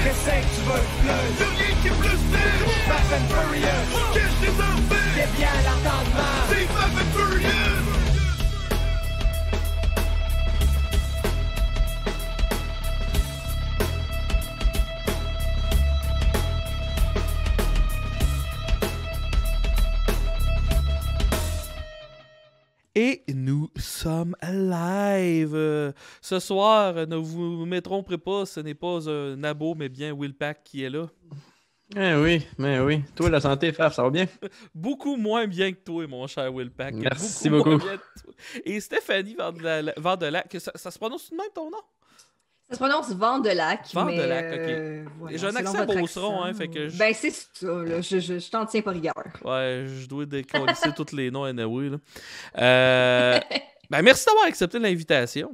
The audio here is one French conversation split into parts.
Qu'est-ce que tu veux plus? Y'a rien qui est plus style. Fast and Furious. On cache des enfants. C'est bien l'entendement. C'est Fast and Furious. Et nous sommes live. Ce soir, ne vous tromperez pas, ce n'est pas un Nabo, mais bien Will Pack qui est là. Mais oui. Toi, la santé, Faf, ça va bien? Beaucoup moins bien que toi, mon cher Will Pack. Merci beaucoup. Et Stéphanie Vandelac, ça se prononce tout de même ton nom? Ça se prononce Vandelac. Vandelac, ok. Voilà, j'ai un accent beauceron, hein, fait que... Ben, c'est ça, là. Je t'en tiens pas rigueur. Ouais, je dois décolisser tous les noms anyway, là. Ben, merci d'avoir accepté l'invitation.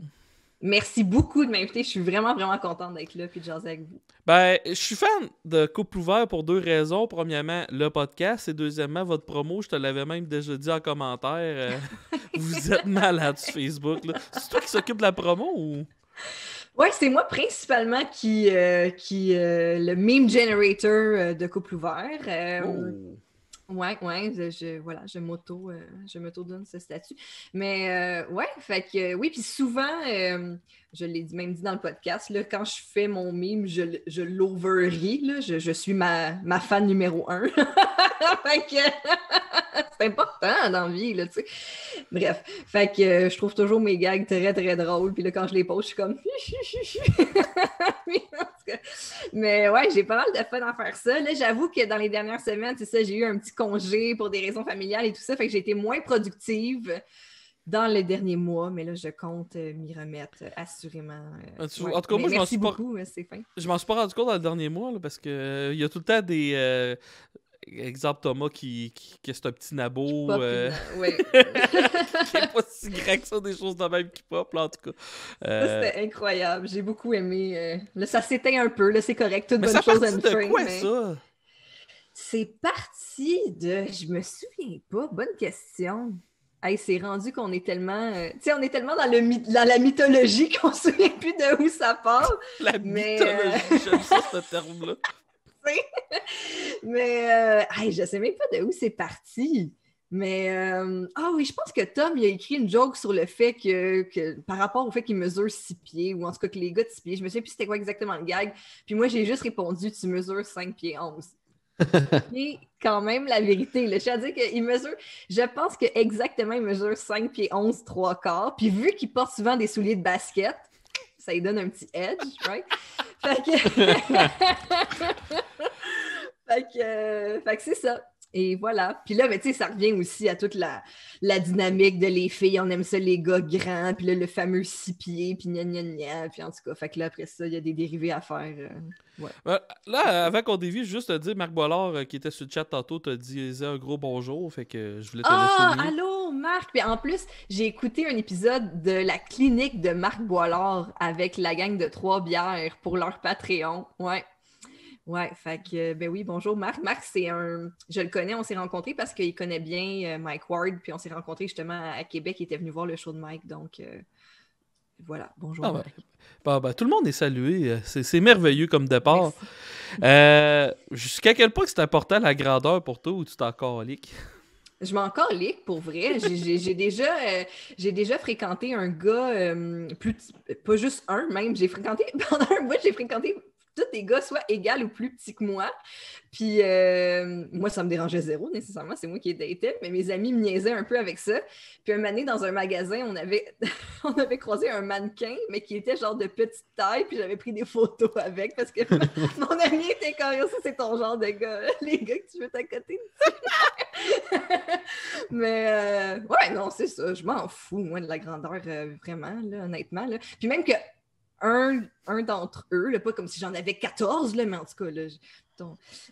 Merci beaucoup de m'inviter. Je suis vraiment, vraiment contente d'être là et de jaser avec vous. Ben, je suis fan de Couple Ouvert pour deux raisons. Premièrement, le podcast. Et deuxièmement, votre promo. Je te l'avais même déjà dit en commentaire. Vous êtes malade sur Facebook, là. C'est toi qui s'occupe de la promo ou... Ouais, c'est moi principalement qui le meme generator de Couple Ouvert. Ouais, je m'auto donne ce statut. Mais ouais, fait que oui, puis souvent, je l'ai même dit dans le podcast, là, quand je fais mon meme, je l'overie, là, je suis ma fan numéro 1. Fait que c'est important dans la vie, là, tu sais. Bref, fait que je trouve toujours mes gags très, très drôles, puis là, quand je les pose, je suis comme... Mais ouais, j'ai pas mal de fun à faire ça. Là, j'avoue que dans les dernières semaines, c'est ça, j'ai eu un petit congé pour des raisons familiales et tout ça, fait que j'ai été moins productive dans les derniers mois, mais là, je compte m'y remettre assurément. En tout cas, moi, merci beaucoup, c'est fin. Je m'en suis pas rendu compte dans le dernier mois, là, parce que il y a tout le temps des... exemple Thomas qui est un petit nabo Ouais. qui est pas si grand que ça, des choses de même qui pop là, en tout cas. Ça, c'était incroyable, j'ai beaucoup aimé. Là, ça s'éteint un peu, là, c'est correct, toute mais bonne chose à une de fin. quoi ça? C'est parti de... Je me souviens pas, bonne question. Hey, c'est rendu qu'on est tellement... tu sais, on est tellement dans la mythologie qu'on se souvient plus de où ça part. Mythologie, j'aime ça, ce terme-là. Mais hey, je sais même pas de où c'est parti. Mais oui, je pense que Tom il a écrit une joke sur le fait que par rapport au fait qu'il mesure 6 pieds, ou en tout cas que les gars de 6 pieds, je me souviens plus c'était quoi exactement le gag. Puis moi, j'ai juste répondu, tu mesures 5 pieds 11. Et quand même, la vérité, là, je tiens à dire qu'il mesure, je pense qu'exactement, il mesure 5 pieds 11, 3 quarts. Puis vu qu'il porte souvent des souliers de basket, ça lui donne un petit edge, right? Fait que c'est ça. Et voilà. Puis là, tu sais, ça revient aussi à toute la dynamique de les filles. On aime ça, les gars grands. Puis là, le fameux 6 pieds. Puis gna gna gna. Puis en tout cas, fait que là, après ça, il y a des dérivés à faire. Ouais. Là, avant qu'on dévie, juste te dire, Marc Bollard, qui était sur le chat tantôt, t'a dit un gros bonjour. Fait que je voulais te le souligner. Allô, Marc! Puis en plus, j'ai écouté un épisode de la clinique de Marc Bollard avec la gang de 3 bières pour leur Patreon. Ouais, fait que, ben oui, bonjour Marc. Marc, je le connais, on s'est rencontrés parce qu'il connaît bien Mike Ward, puis on s'est rencontrés justement à Québec, il était venu voir le show de Mike, donc voilà, bonjour Marc. Ben, tout le monde est salué, c'est merveilleux comme départ. Jusqu'à quel point c'est important la grandeur pour toi ou tu t'en caliques? Je m'en calique, pour vrai. J'ai déjà fréquenté un gars, pas juste un même, pendant un mois, j'ai fréquenté tous des gars soit égaux ou plus petits que moi. Puis moi, ça me dérangeait zéro, nécessairement. C'est moi qui les datais, mais mes amis me niaisaient un peu avec ça. Puis un moment donné, dans un magasin, on avait croisé un mannequin, mais qui était genre de petite taille, puis j'avais pris des photos avec, parce que mon ami était comme ça, c'est ton genre de gars, les gars que tu veux t'accoter. Mais ouais, non, c'est ça. Je m'en fous, moi, de la grandeur, vraiment, là, honnêtement. Là. Puis même que un d'entre eux, là, pas comme si j'en avais 14, là, mais en tout cas, là,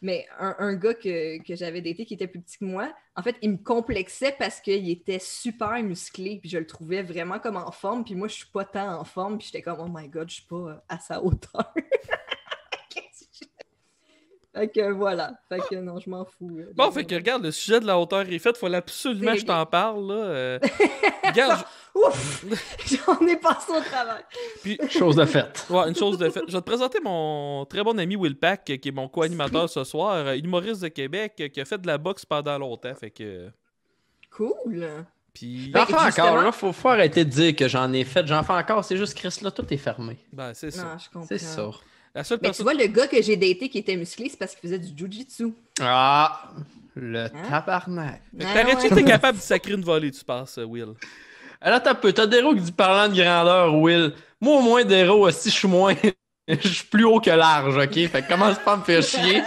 mais un gars que j'avais daté qui était plus petit que moi, en fait, il me complexait parce qu'il était super musclé, puis je le trouvais vraiment comme en forme, puis moi, je suis pas tant en forme, puis j'étais comme « Oh my God, je suis pas à sa hauteur! » Fait que voilà. Fait que non, je m'en fous. Bon, fait que regarde, le sujet de la hauteur est fait. Faut absolument que je t'en parle, là. Regarde, Ouf! J'en ai passé au travail. Puis, Chose de faite. ouais, une chose de fait. Je vais te présenter mon très bon ami Will Pack, qui est mon co-animateur ce soir, humoriste de Québec, qui a fait de la boxe pendant longtemps. Fait que. Cool. Puis. J'en fais justement- encore, là. Faut arrêter de dire que j'en ai fait. J'en fais encore. C'est juste Chris, là, tout est fermé. Ben, c'est ça. Non, je comprends. C'est ça. La seule Mais tu personne. vois, le gars que j'ai daté qui était musclé, c'est parce qu'il faisait du jujitsu. Ah! Le tabarnak. Fait que Ah, t'aurais-tu ouais. été capable de sacrer une volée, tu penses, Will? Alors, t'as peu. T'as des héros qui disent parlant de grandeur, Will. Moi, au moins, des héros, si je suis moins. Je suis plus haut que large, ok? Fait que commence pas à me faire chier.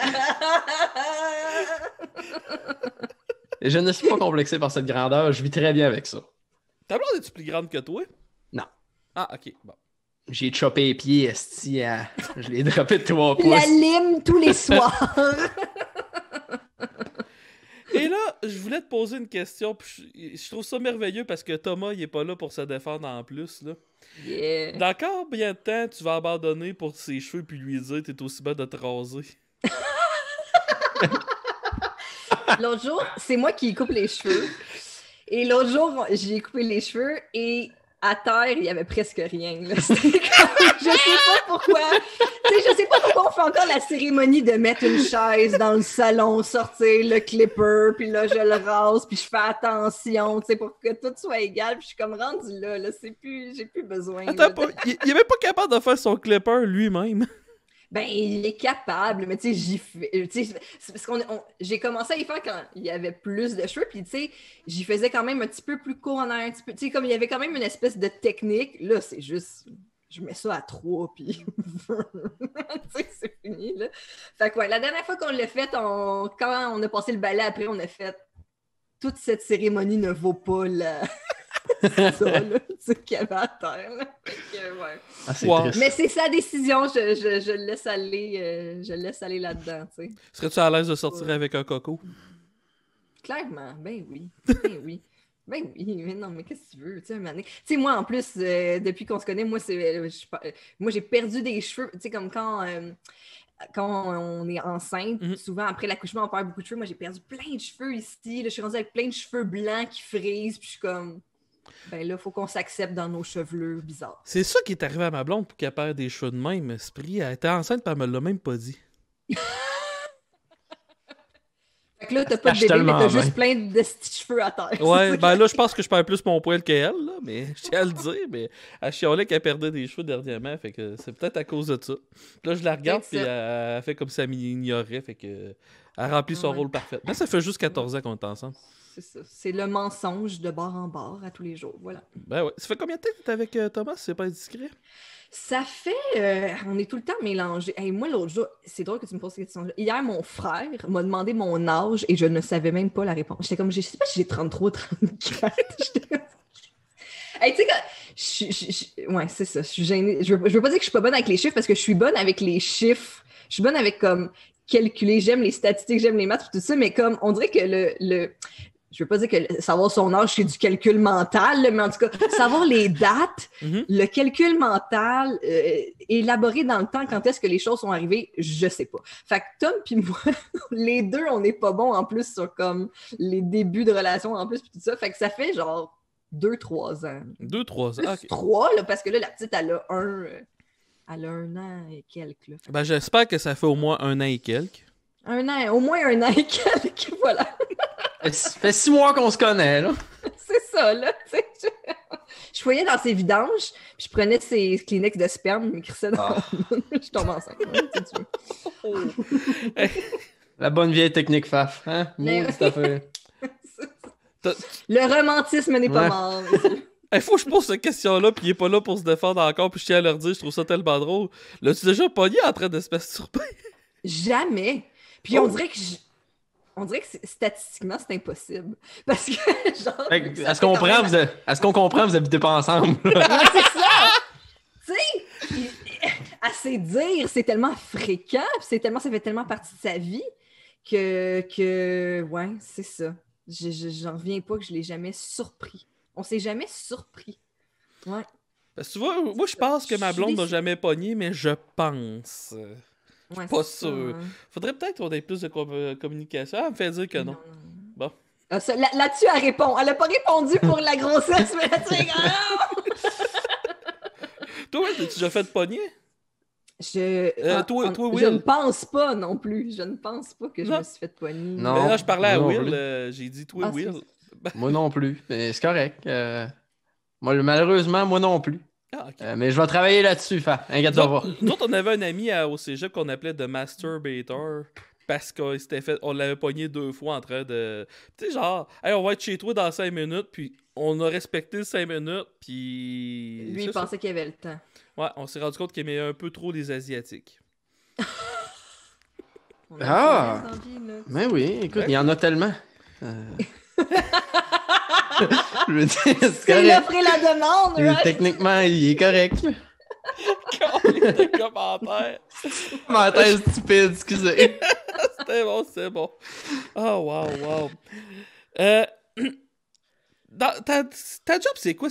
Et je ne suis pas complexé par cette grandeur. Je vis très bien avec ça. Ta blonde est-tu plus grande que toi? Non. Ah, ok. Bon. J'ai chopé les pieds, esti. Je l'ai droppé de 3 pouces. La lime tous les soirs. Et là, je voulais te poser une question. Puis je trouve ça merveilleux parce que Thomas, il est pas là pour se défendre en plus. Là. Yeah. Dans combien de temps tu vas abandonner pour ses cheveux puis lui dire t'es aussi bien de te raser? L'autre jour, c'est moi qui coupe les cheveux. Et l'autre jour, j'ai coupé les cheveux et à terre, il y avait presque rien. Là. C'était comme- je sais pas pourquoi. Tu sais, je sais pas pourquoi on fait encore la cérémonie de mettre une chaise dans le salon, sortir le clipper, puis là, je le rase, puis je fais attention, tu sais, pour que tout soit égal. Puis je suis comme rendue là, c'est plus, j'ai plus besoin. Attends, là, pas, il est même pas capable de faire son clipper lui-même. Ben, il est capable, mais tu sais, j'y fais. Tu sais, c'est parce j'ai commencé à y faire quand il y avait plus de cheveux, puis tu sais, j'y faisais quand même un petit peu plus court en arrière, un petit peu. Tu sais, comme il y avait quand même une espèce de technique, là, c'est juste. Je mets ça à 3, puis. tu sais, c'est fini, là. Fait que, ouais, la dernière fois qu'on l'a fait, quand on a passé le balai après, on a fait. Toute cette cérémonie ne vaut pas la. ça, là, tu sais, qu'il y avait à terre, là. Fait que, ouais. Ah, c'est Wow. triste. Mais c'est sa décision, je le laisse aller, je le laisse aller là-dedans, tu sais. Serais-tu à l'aise de sortir Ouais. avec un coco? Clairement, ben oui, ben oui. Ben oui, mais non, mais qu'est-ce que tu veux, tu sais, un moment donné. Tu sais, moi, en plus, depuis qu'on se connaît, moi, moi, j'ai perdu des cheveux, tu sais, comme quand on est enceinte, Mhm. souvent, après l'accouchement, on perd beaucoup de cheveux. Moi, j'ai perdu plein de cheveux ici, là, je suis rendue avec plein de cheveux blancs qui frisent, puis je suis comme, ben là, faut qu'on s'accepte dans nos chevelures bizarres. C'est ça qui est arrivé à ma blonde pour qu'elle perde des cheveux de même, esprit. Elle était enceinte et elle me l'a même pas dit. Fait que là, t'as se pas de cache bébé, mais tellement t'as bien. juste plein de petits cheveux à terre. Ouais, C'est ben ça là, je pense que je perds plus mon poil qu'elle, là, mais je tiens à le dire, mais elle chialait qu'elle perdait des cheveux dernièrement, fait que c'est peut-être à cause de ça. Puis là, je la regarde, Peut-être puis ça. elle fait comme si elle m'ignorait, fait que elle remplit son Ouais. rôle parfait. Mais ça fait juste 14 ans qu'on est ensemble. C'est ça. C'est le mensonge de bord en bord à tous les jours. Voilà. Ben ouais. Ça fait combien de temps que t'es avec Thomas, si c'est pas indiscret? Ça fait. On est tout le temps mélangés. Hey, moi, l'autre jour, c'est drôle que tu me poses cette question-là. Hier, mon frère m'a demandé mon âge et je ne savais même pas la réponse. J'étais comme, je sais pas si j'ai 33 ou 34. J'étais comme. Hey, tu sais, ouais, c'est ça. Je suis gênée. Je veux pas dire que je suis pas bonne avec les chiffres parce que je suis bonne avec les chiffres. Je suis bonne avec comme calculer. J'aime les statistiques, j'aime les maths, tout ça, mais comme on dirait que je veux pas dire que savoir son âge, c'est du calcul mental, là, mais en tout cas, savoir les dates, Mhm. le calcul mental, élaboré dans le temps, quand est-ce que les choses sont arrivées, je sais pas. Fait que Tom puis moi, les deux, on n'est pas bons en plus sur comme les débuts de relation en plus, puis tout ça. Fait que ça fait genre 2-3 ans. 2-3 ans. Ah, ok. 3, là, parce que là, la petite, elle a un an et quelques. Là. Fait que Ben j'espère que ça fait au moins 1 an et quelques. au moins un an et quelques, voilà. Ça fait 6 mois qu'on se connaît, là. C'est ça, là. Tu sais, je fouillais dans ses vidanges, puis je prenais ses Kleenex de sperme, je m'écrissais dans je tombe enceinte. Hein, tu veux. La bonne vieille technique FAF, hein? Mais Maudite affaire. Le romantisme n'est pas Ouais. mort. Il faut que je pose cette question-là, puis il est pas là pour se défendre encore, puis je tiens à leur dire, je trouve ça tellement drôle. L'as-tu déjà pogné en train de se masturber? Jamais. Puis Oh. on dirait que statistiquement, c'est impossible. Parce que, genre. Fait que, ça Est-ce qu'on fait quand comprend, même- est-ce qu'on comprend, vous habitez pas ensemble? là? Ouais, c'est ça! Tu sais, à se dire, c'est tellement fréquent, puis ça fait tellement partie de sa vie que ouais, c'est ça. J'en reviens pas que je l'ai jamais surpris. On s'est jamais surpris. Ouais. Parce que tu vois, moi je pense que ma Je suis blonde m'a déçue. jamais pogné, mais je pense. Ouais, Pas c'est ça, sûr. hein. Faudrait peut-être qu'on ait plus de communication. Ah, elle me fait dire que non. Bon. Là-dessus, elle répond. Elle n'a pas répondu pour la grossesse, mais là-dessus, elle Toi, t'as déjà fait pogner? Toi, Will? Je ne pense pas non plus. Je ne pense pas que je me suis fait pogner. Non. Là, je parlais à non Will. J'ai dit, toi, Will. Moi non plus. Mais c'est correct. Malheureusement, moi non plus. Ah, ok. Mais je vais travailler là-dessus, inquiète-toi pas. Nous autres, on avait un ami au cégep qu'on appelait The Masturbator parce on l'avait pogné 2 fois en train de... Tu sais, genre, hey, on va être chez toi dans 5 minutes, puis on a respecté 5 minutes, puis... Lui, il pensait qu'il y avait le temps. Ouais, on s'est rendu compte qu'il aimait un peu trop les Asiatiques. Mais oui, écoute, il y en a tellement. Je veux dire, c'est l'offre et la demande, right? Techniquement, il est correct. Les commentaires. Commentaire stupide, excusez. C'était bon. Oh, wow. Ta job, c'est quoi?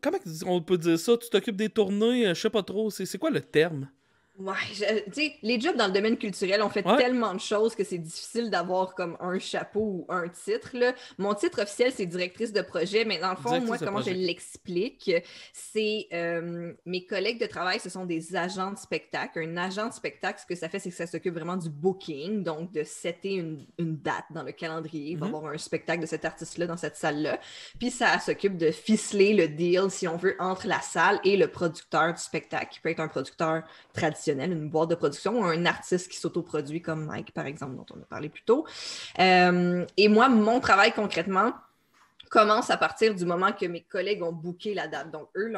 Comment on peut dire ça? Tu t'occupes des tournées? Je sais pas trop. C'est quoi le terme? Ouais, tu sais, les jobs dans le domaine culturel ont fait tellement de choses que c'est difficile d'avoir comme un chapeau ou un titre, là. Mon titre officiel, c'est directrice de projet, mais dans le fond, moi, comment je l'explique, c'est mes collègues de travail, ce sont des agents de spectacle. Un agent de spectacle, ce que ça fait, c'est que ça s'occupe vraiment du booking, donc de setter une date dans le calendrier. Il va y avoir un spectacle de cet artiste-là dans cette salle-là. Puis ça s'occupe de ficeler le deal, si on veut, entre la salle et le producteur du spectacle, qui peut être un producteur traditionnel, une boîte de production ou un artiste qui s'autoproduit comme Mike, par exemple, dont on a parlé plus tôt. Et moi, mon travail concrètement commence à partir du moment que mes collègues ont booké la date. Donc, eux,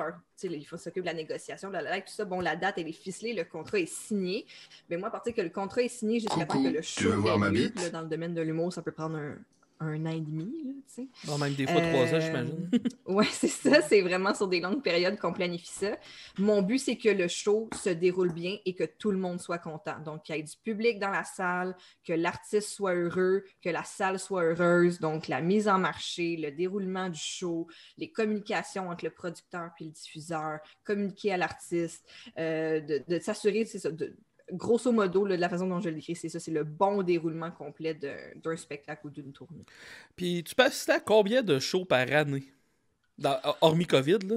il faut s'occuper de la négociation, de la tout ça. Bon, la date, elle est ficelée, le contrat est signé. Mais moi, à partir que le contrat est signé jusqu'à temps que le show ait lieu, dans le domaine de l'humour, ça peut prendre un an et demi, là, tu sais. Bon, même des fois 3 ans, j'imagine. Oui, c'est ça. C'est vraiment sur des longues périodes qu'on planifie ça. Mon but, c'est que le show se déroule bien et que tout le monde soit content. Donc, qu'il y ait du public dans la salle, que l'artiste soit heureux, que la salle soit heureuse. Donc, la mise en marché, le déroulement du show, les communications entre le producteur et le diffuseur, communiquer à l'artiste, de s'assurer, c'est ça, grosso modo, là, de la façon dont je le décris, c'est ça, c'est le bon déroulement complet d'un spectacle ou d'une tournée. Puis tu peux assister à combien de shows par année? Hormis COVID, là?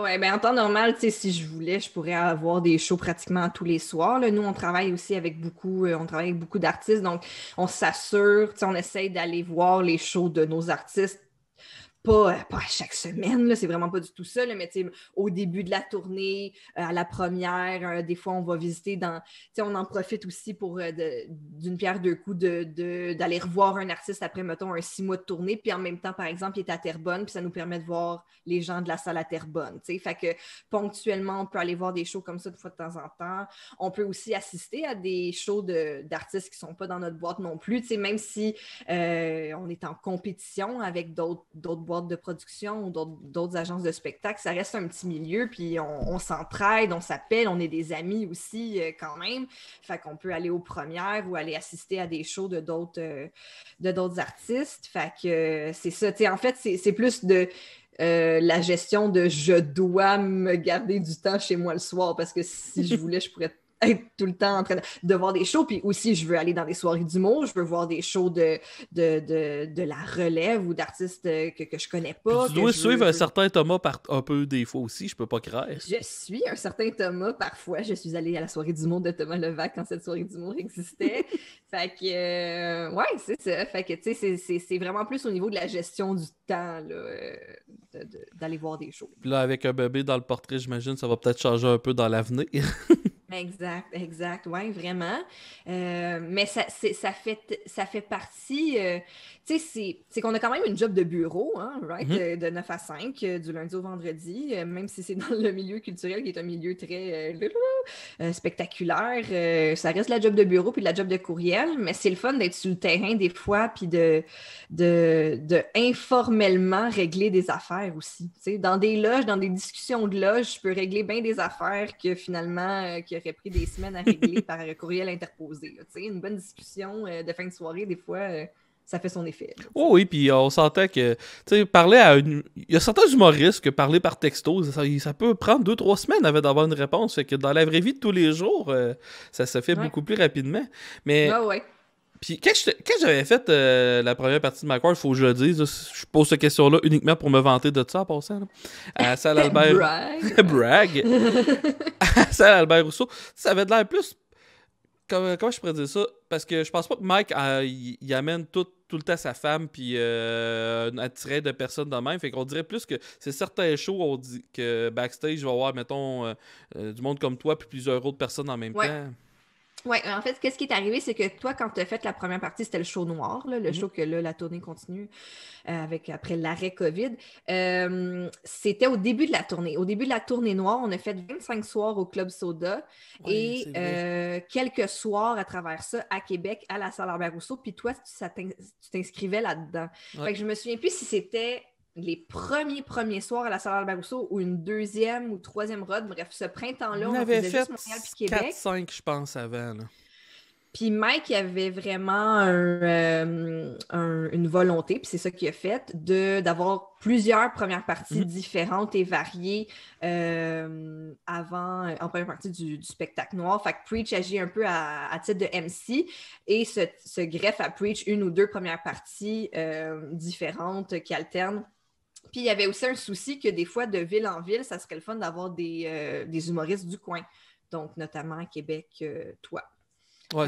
Ouais. Ben, en temps normal, si je voulais, je pourrais avoir des shows pratiquement tous les soirs. Là. Nous, on travaille aussi avec beaucoup d'artistes, donc on s'assure, on essaye d'aller voir les shows de nos artistes. Pas à chaque semaine, là, c'est vraiment pas du tout ça, là, mais au début de la tournée, à la première, des fois on va visiter on en profite aussi pour d'une pierre deux coups d'aller revoir un artiste après, mettons, un 6 mois de tournée, puis en même temps, par exemple, il est à Terrebonne, puis ça nous permet de voir les gens de la salle à Terrebonne, fait que ponctuellement, on peut aller voir des shows comme ça de fois de temps en temps. On peut aussi assister à des shows d'artistes qui sont pas dans notre boîte non plus, même si on est en compétition avec d'autres boîtes de production ou d'autres agences de spectacle, ça reste un petit milieu, puis on s'entraide, on s'appelle, on est des amis aussi quand même, fait qu'on peut aller aux premières ou aller assister à des shows de d'autres artistes, fait que c'est ça, en fait, c'est plus de la gestion de je dois me garder du temps chez moi le soir, parce que si je voulais, je pourrais être tout le temps en train de voir des shows, puis aussi je veux aller dans des soirées d'humour, je veux voir des shows de la relève ou d'artistes que je connais pas. Puis tu dois suivre un certain Thomas un peu des fois aussi, je peux pas croire. Je suis un certain Thomas parfois, je suis allée à la soirée d'humour de Thomas Levac quand cette soirée d'humour existait. Fait que, ouais, c'est ça. Fait que, tu sais, c'est vraiment plus au niveau de la gestion du temps, là, d'aller voir des shows. Puis là, avec un bébé dans le portrait, j'imagine, ça va peut-être changer un peu dans l'avenir. Exact, ouais, vraiment. Mais ça fait partie, tu sais, c'est qu'on a quand même une job de bureau, hein, right? De 9 à 5, du lundi au vendredi, même si c'est dans le milieu culturel qui est un milieu très spectaculaire, ça reste la job de bureau puis la job de courriel, mais c'est le fun d'être sur le terrain des fois puis de informellement régler des affaires aussi. Tu sais, dans des loges, dans des discussions de loges, je peux régler bien des affaires que finalement, qui auraient pris des semaines à régler par courriel interposé. Là, tu sais, une bonne discussion de fin de soirée, des fois, ça fait son effet. Là, oh oui, puis on sentait que, tu sais, parler à il y a certains humoristes que parler par texto, ça peut prendre 2-3 semaines avant d'avoir une réponse. Fait que dans la vraie vie de tous les jours, ça se fait beaucoup plus rapidement. Mais ouais. Puis quand j'avais fait la première partie de Macquarie, il faut que je le dise, là, je pose cette question-là uniquement pour me vanter de ça en passant. Là. À Saint-Albert... Brag! À Saint-Albert-Rousseau. Ça avait de l'air plus... Comment je pourrais dire ça? Parce que je pense pas que Mike, il amène tout le temps sa femme puis attirait de personnes de même. Fait qu'on dirait plus que c'est certains shows on dit que backstage, il va y avoir, mettons, du monde comme toi puis plusieurs autres personnes en même temps. Oui, en fait, qu'est-ce qui est arrivé, c'est que toi, quand tu as fait la première partie, c'était le show noir, là, le show que là, la tournée continue après l'arrêt COVID. C'était au début de la tournée. Au début de la tournée noire, on a fait 25 soirs au Club Soda et quelques soirs à travers ça à Québec, à la salle Albert-Rousseau. Puis toi, tu t'inscrivais là-dedans. Ouais. Fait que je me souviens plus si c'était les premiers soirs à la salle Albert-Rousseau ou une deuxième ou troisième rod. Bref, ce printemps-là, On on avait faisait fait juste Montréal puis Québec. 4-5, je pense, avant. Là. Puis Mike il avait vraiment une volonté, puis c'est ça qu'il a fait, d'avoir plusieurs premières parties différentes et variées en première partie du spectacle noir. Fait que Preach agit un peu à titre de MC et se greffe à Preach une ou deux premières parties différentes qui alternent. Puis il y avait aussi un souci que des fois, de ville en ville, ça serait le fun d'avoir des humoristes du coin. Donc, notamment à Québec, toi. Ouais,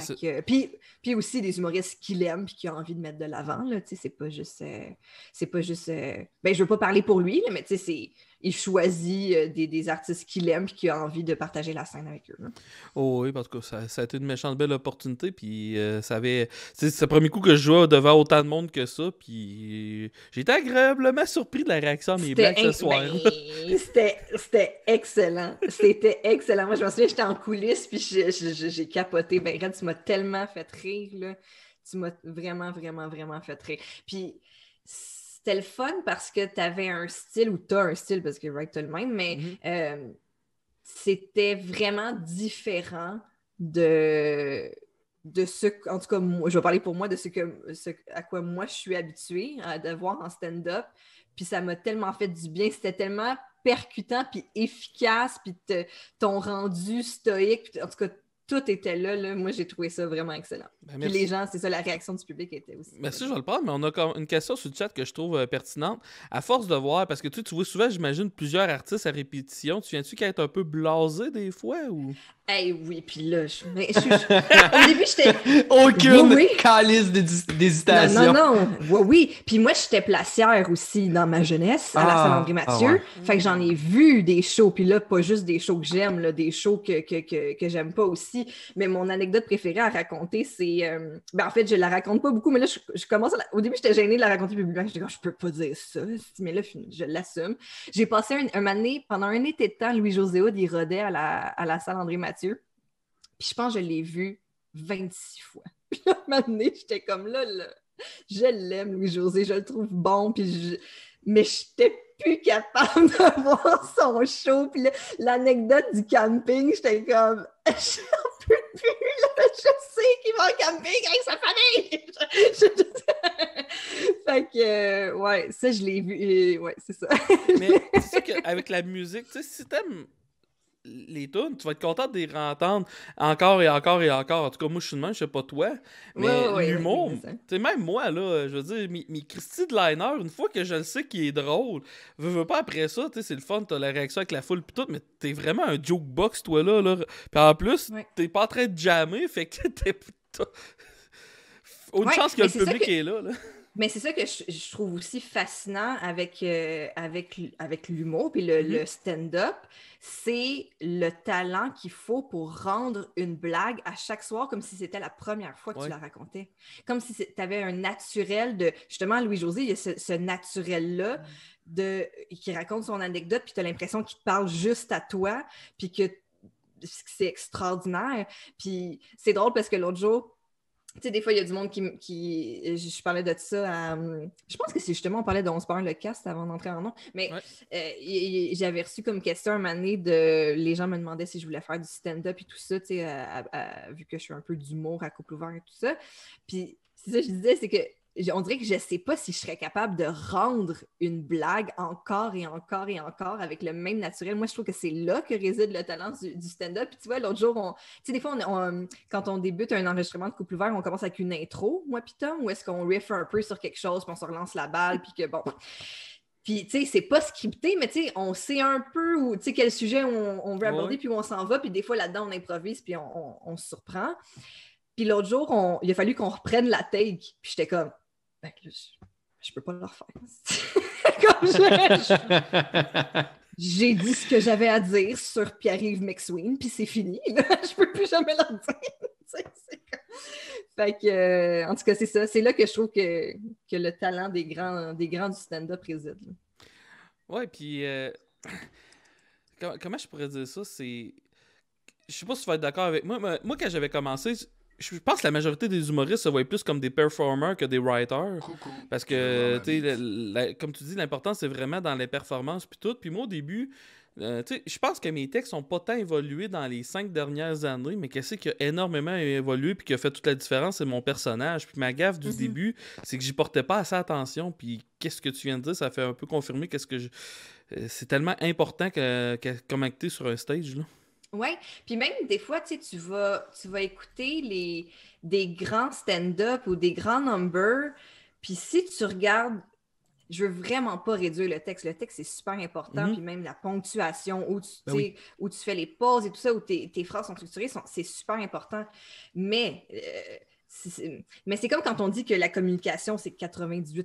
puis aussi des humoristes qu'il aime puis qui ont envie de mettre de l'avant. Là, c'est pas juste... je veux pas parler pour lui, là, mais il choisit des artistes qu'il aime puis qui a envie de partager la scène avec eux. Là. Oh oui, parce que ça a été une méchante belle opportunité. Puis ça avait... C'est le premier coup que je jouais devant autant de monde que ça. Puis j'ai été agréablement surpris de la réaction à mes blagues ce soir. C'était excellent. C'était excellent. Moi, je me souviens, j'étais en coulisses puis j'ai capoté. Ben, Red, tu m'as tellement fait rire. Là. Tu m'as vraiment, vraiment, vraiment fait rire. Puis c'était le fun parce que tu avais un style, ou tu as un style, parce que Right, tu as le même, mais c'était vraiment différent de ce... En tout cas, moi, je vais parler pour moi de ce à quoi moi je suis habituée de voir en stand-up. Puis ça m'a tellement fait du bien. C'était tellement percutant, puis efficace, puis ton rendu stoïque. En tout cas, tout était là. Moi, j'ai trouvé ça vraiment excellent. Puis les gens, c'est ça, la réaction du public était aussi. Merci, je vais le prendre, mais on a une question sur le chat que je trouve pertinente. À force de voir, parce que tu vois souvent, j'imagine, plusieurs artistes à répétition, tu viens-tu qu'à être un peu blasé des fois ou... Oui, puis là, au début, j'étais... Aucune calice d'hésitation. Non. Oui. Puis moi, j'étais placière aussi dans ma jeunesse, à la salle André Mathieu. Ouais. Fait que j'en ai vu des shows, puis là, pas juste des shows que j'aime, là, des shows que j'aime pas aussi. Mais mon anecdote préférée à raconter, c'est... en fait, je la raconte pas beaucoup, mais là, je commence au début, j'étais gênée de la raconter publiquement. Je dis, je peux pas dire ça. Mais là, je l'assume. J'ai passé un année, pendant un été de temps, Louis-José Hood, il rodait à la salle André Mathieu. Puis je pense que je l'ai vu 26 fois. Puis là, un moment donné, j'étais comme là, je l'aime, Louis-José, je le trouve bon, mais j'étais plus capable de voir son show. Puis là, l'anecdote du camping, j'étais comme, j'en peux plus, là, je sais qu'il va en camping avec sa famille! Fait que, ça, je l'ai vu, c'est ça. Mais c'est ça qu'avec la musique, tu sais, si t'aimes les tunes, tu vas être content de les entendre encore et encore et encore. En tout cas, moi, je suis de même, je sais pas toi. Mais l'humour, tu sais, même moi, là, je veux dire, mes Christy de Liner, une fois que je le sais qu'il est drôle, veux pas après ça, tu sais, c'est le fun, t'as la réaction avec la foule pis tout, mais t'es vraiment un jokebox, toi, là. Pis en plus, t'es pas en train de jammer, fait que t'as une chance que le public est là. Mais c'est ça que je trouve aussi fascinant avec l'humour puis le stand-up, c'est le talent qu'il faut pour rendre une blague à chaque soir comme si c'était la première fois que tu la racontais. Comme si tu avais un naturel de... Justement, Louis-José, il y a ce naturel-là qui raconte son anecdote puis tu as l'impression qu'il te parle juste à toi puis que c'est extraordinaire. Puis c'est drôle parce que l'autre jour, tu sais, des fois, il y a du monde qui je parlais de ça je pense que c'est justement, on parlait de On se parle le cast avant d'entrer en nom, mais j'avais reçu comme question un moment donné les gens me demandaient si je voulais faire du stand-up et tout ça, tu sais, vu que je suis un peu d'humour à couple ouvert et tout ça. Puis, c'est ça que je disais, c'est que on dirait que je sais pas si je serais capable de rendre une blague encore et encore et encore avec le même naturel. Moi, je trouve que c'est là que réside le talent du stand-up. Puis tu vois, l'autre jour, tu sais, des fois, quand on débute un enregistrement de Couple ouvert, on commence avec une intro, moi puis Tom, ou est-ce qu'on riff un peu sur quelque chose, puis on se relance la balle, puis que bon... Puis, tu sais, c'est pas scripté, mais tu sais, on sait un peu où, tu sais, quel sujet on veut aborder, puis où on s'en va, puis des fois, là-dedans, on improvise, puis on se surprend. Puis l'autre jour, il a fallu qu'on reprenne la take, puis j'étais comme, ben, je peux pas le refaire. Comme j'ai dit ce que j'avais à dire sur Pierre-Yves McSween, puis c'est fini. Je peux plus jamais le dire. Fait que, en tout cas, c'est ça. C'est là que je trouve que le talent des grands du stand-up réside. Là. Ouais, puis comment je pourrais dire ça? C'est... Je sais pas si tu vas être d'accord avec moi. Moi, quand j'avais commencé, je pense que la majorité des humoristes se voient plus comme des performers que des writers. Parce que, tu sais, comme tu dis, l'important, c'est vraiment dans les performances puis tout. Puis moi, au début... je pense que mes textes n'ont pas tant évolué dans les 5 dernières années, mais qu'est-ce qui a énormément évolué puis qui a fait toute la différence, c'est mon personnage. Puis ma gaffe du début, c'est que j'y portais pas assez attention. Puis qu'est-ce que tu viens de dire, ça fait un peu confirmer c'est tellement important comme acter sur un stage, là. Oui, puis même des fois, tu vas écouter des grands stand-up ou des grands numbers, puis si tu regardes, je veux vraiment pas réduire le texte. Le texte, c'est super important. Puis même la ponctuation, où tu fais les pauses et tout ça, où tes phrases sont structurées, c'est super important. Mais c'est comme quand on dit que la communication, c'est 98%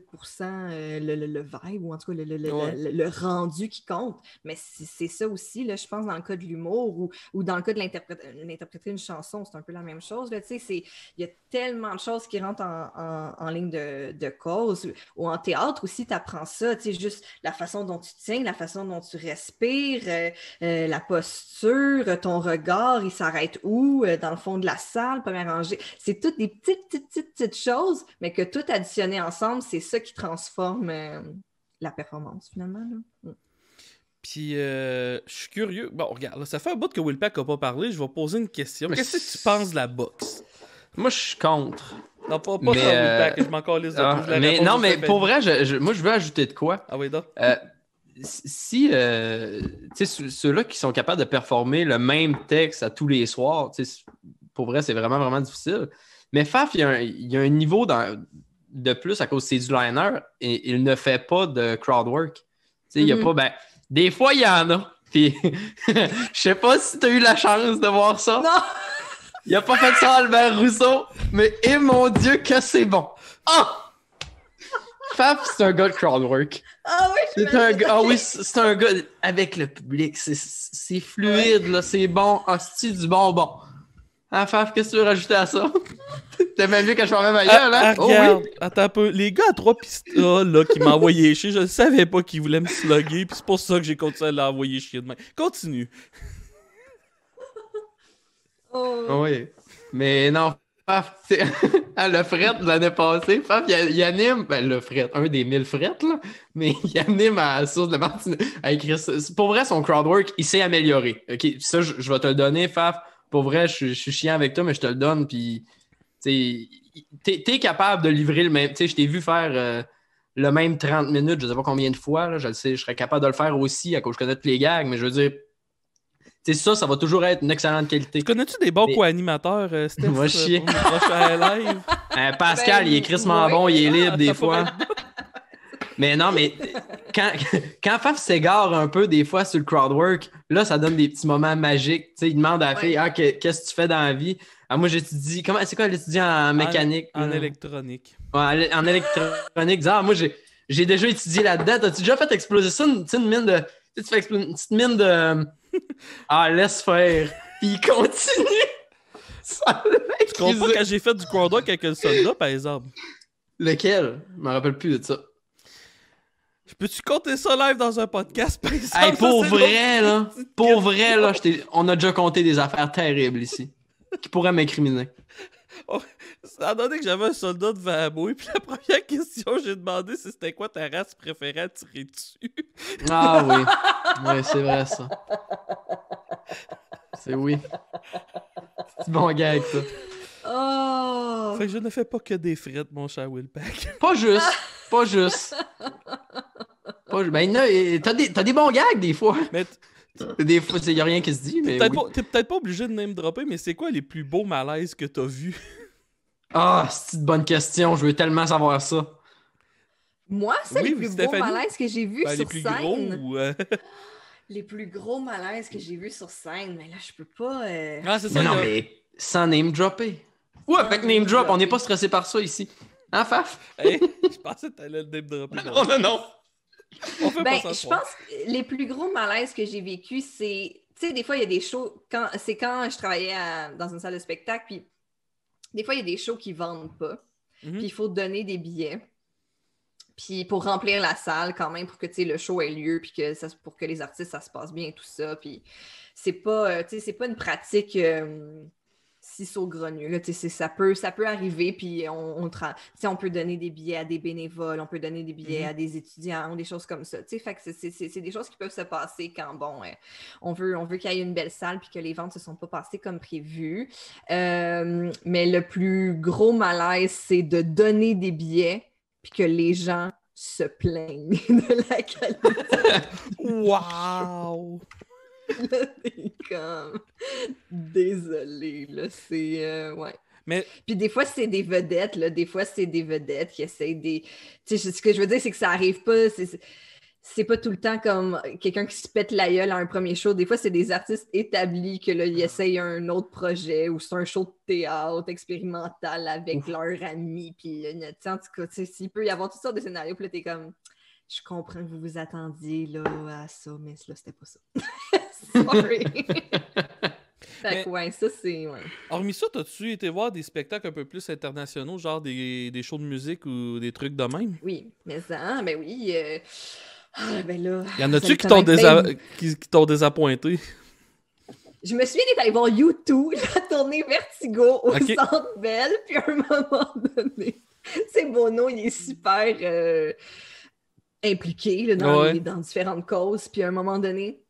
le vibe, ou en tout cas le rendu qui compte. Mais c'est ça aussi, là, je pense, dans le cas de l'humour ou dans le cas de l'interpréter une chanson, c'est un peu la même chose. Il y a tellement de choses qui rentrent en ligne de cause. Ou en théâtre aussi, tu apprends ça, juste la façon dont tu tiens, la façon dont tu respires, la posture, ton regard, il s'arrête où, dans le fond de la salle, première rangée. C'est toutes des petites choses, mais que tout additionné ensemble, c'est ça qui transforme la performance, finalement. Là. Puis, je suis curieux. Bon, regarde, là, ça fait un bout que Will Pack n'a pas parlé. Je vais poser une question. Qu'est-ce que tu penses de la boxe? Moi, je suis contre. Non, pas sur Will Pack, je m'en calisse de tout. Mais non, mais pour vrai, moi, je veux ajouter de quoi? Ah oui, donc? Si, tu sais, ceux-là qui sont capables de performer le même texte à tous les soirs, pour vrai, c'est vraiment, vraiment difficile. Mais Faf, il y a un niveau de plus à cause de ses do-liners et il ne fait pas de crowd work. Il y a pas, ben, des fois, il y en a. Puis, je sais pas si tu as eu la chance de voir ça. Non! Il a pas fait ça, Albert Rousseau, mais mon Dieu, que c'est bon! Ah! Faf, c'est un gars de crowd work. Ah oui, c'est un gars avec le public. C'est fluide, là, c'est bon. Hostie du bonbon. Ah, Faf, qu'est-ce que tu veux rajouter à ça? T'as même vu que je parlais ma gueule, hein? Regarde, attends un peu. Les gars à 3 pistoles là, qui m'envoyaient chier, je ne savais pas qu'ils voulaient me slugger, puis c'est pour ça que j'ai continué à l'envoyer chier demain. Continue. Oui. Mais non, Faf, le fret de l'année passée, Faf, il anime, ben le fret, un des 1000 frets, là, mais il anime à la source de Martine à écrire ça. Pour vrai, son crowdwork, il s'est amélioré. OK, ça, je vais te le donner, Faf. Pour vrai, je suis chiant avec toi, mais je te le donne, puis t'es capable de livrer le même. Tu sais, je t'ai vu faire le même 30 minutes, je sais pas combien de fois, là, je le sais, je serais capable de le faire aussi à cause que je connais tous les gags, mais je veux dire, tu sais, ça va toujours être une excellente qualité. Connais-tu des bons co-animateurs, Steph? Moi, chier. Pour le prochain live? Pascal, il est crissement bon, il est libre des fois. Mais non, mais quand Faf s'égare un peu des fois sur le crowdwork, là, ça donne des petits moments magiques. Tu sais, il demande à la fille, qu'est-ce que tu fais dans la vie? Ah, moi, j'étudie. C'est quoi l'étudiant en mécanique? En électronique. Ouais, en électronique. Moi, j'ai déjà étudié là-dedans. As-tu déjà fait exploser ça? Une mine de. Tu fais exploser une petite mine de. Laisse faire. Puis il continue. Je comprends pas quand j'ai fait du crowdwork avec le soldat, par exemple. Lequel? Je me rappelle plus de ça. Peux-tu compter ça live dans un podcast, par exemple? Hey, pour vrai, là, on a déjà compté des affaires terribles ici qui pourraient m'incriminer. Ça a donné que j'avais un soldat devant moi, puis la première question que j'ai demandé, c'est c'était quoi ta race préférée à tirer dessus? Ah oui. Oui, c'est vrai, ça. C'est oui. C'est bon gag, ça. Oh! Fait que je ne fais pas que des frettes, mon cher Willpack. Pas juste. Pas juste. Ben, t'as des bons gags, des fois. Mais Des fois, il n'y a rien qui se dit, mais oui. t'es peut-être pas obligé de name dropper, mais c'est quoi les plus beaux malaises que t'as vus? Ah, c'est une bonne question. Je veux tellement savoir ça. Moi, c'est Oui, les plus beaux Stéphanie? malaises que j'ai vus Ben, les sur plus scène. gros ou... Les plus gros malaises que j'ai vus sur scène. Mais là, je peux pas... Ah, c'est ça. Mais non, là. mais sans name dropper. Ou avec name drop, on n'est pas stressé par ça ici. Hein, Faf? Hey, je pensais que t'allais le name dropper. Non. On fait Ben, pas ça. je pense que les plus gros malaises que j'ai vécu, c'est... Tu sais, des fois, il y a des shows... C'est quand je travaillais dans une salle de spectacle, puis des fois, il y a des shows qui vendent pas. Mhm. Puis il faut donner des billets. Puis pour remplir la salle, quand même, pour que le show ait lieu, puis pour que les artistes, ça se passe bien, tout ça. Puis c'est pas, c'est pas une pratique si saugrenue. Là, ça peut arriver, puis on peut donner des billets à des bénévoles, on peut donner des billets à des étudiants, des choses comme ça. Fait que c'est des choses qui peuvent se passer quand, on veut qu'il y ait une belle salle, puis que les ventes ne se sont pas passées comme prévu. Mais le plus gros malaise, c'est de donner des billets, puis que les gens se plaignent de la qualité. Wow! Là, t'es comme... Désolé, là, c'est... ouais. Mais... Puis des fois, c'est des vedettes, là. Des fois, c'est des vedettes qui essayent des... Tu sais, ce que je veux dire, c'est que ça arrive pas... C'est pas tout le temps comme quelqu'un qui se pète la gueule à un premier show. Des fois, c'est des artistes établis que là, ils essayent un autre projet ou c'est un show de théâtre expérimental avec leurs amis. Puis, en tout cas, il peut y avoir toutes sortes de scénarios. Puis là, t'es comme, je comprends que vous vous attendiez là, à ça, mais là, c'était pas ça. Sorry. Fait que, ouais, ça, c'est... Ouais. Hormis ça, t'as-tu été voir des spectacles un peu plus internationaux, genre des shows de musique ou des trucs de même? Oui, mais ça, ben oui... ben là... Y en a-tu qui t'ont désappointé? Je me souviens d'être allée voir U2, la tournée Vertigo au Okay. Centre Bell, puis à un moment donné, c'est Bono, il est super impliqué là, dans différentes causes, puis à un moment donné,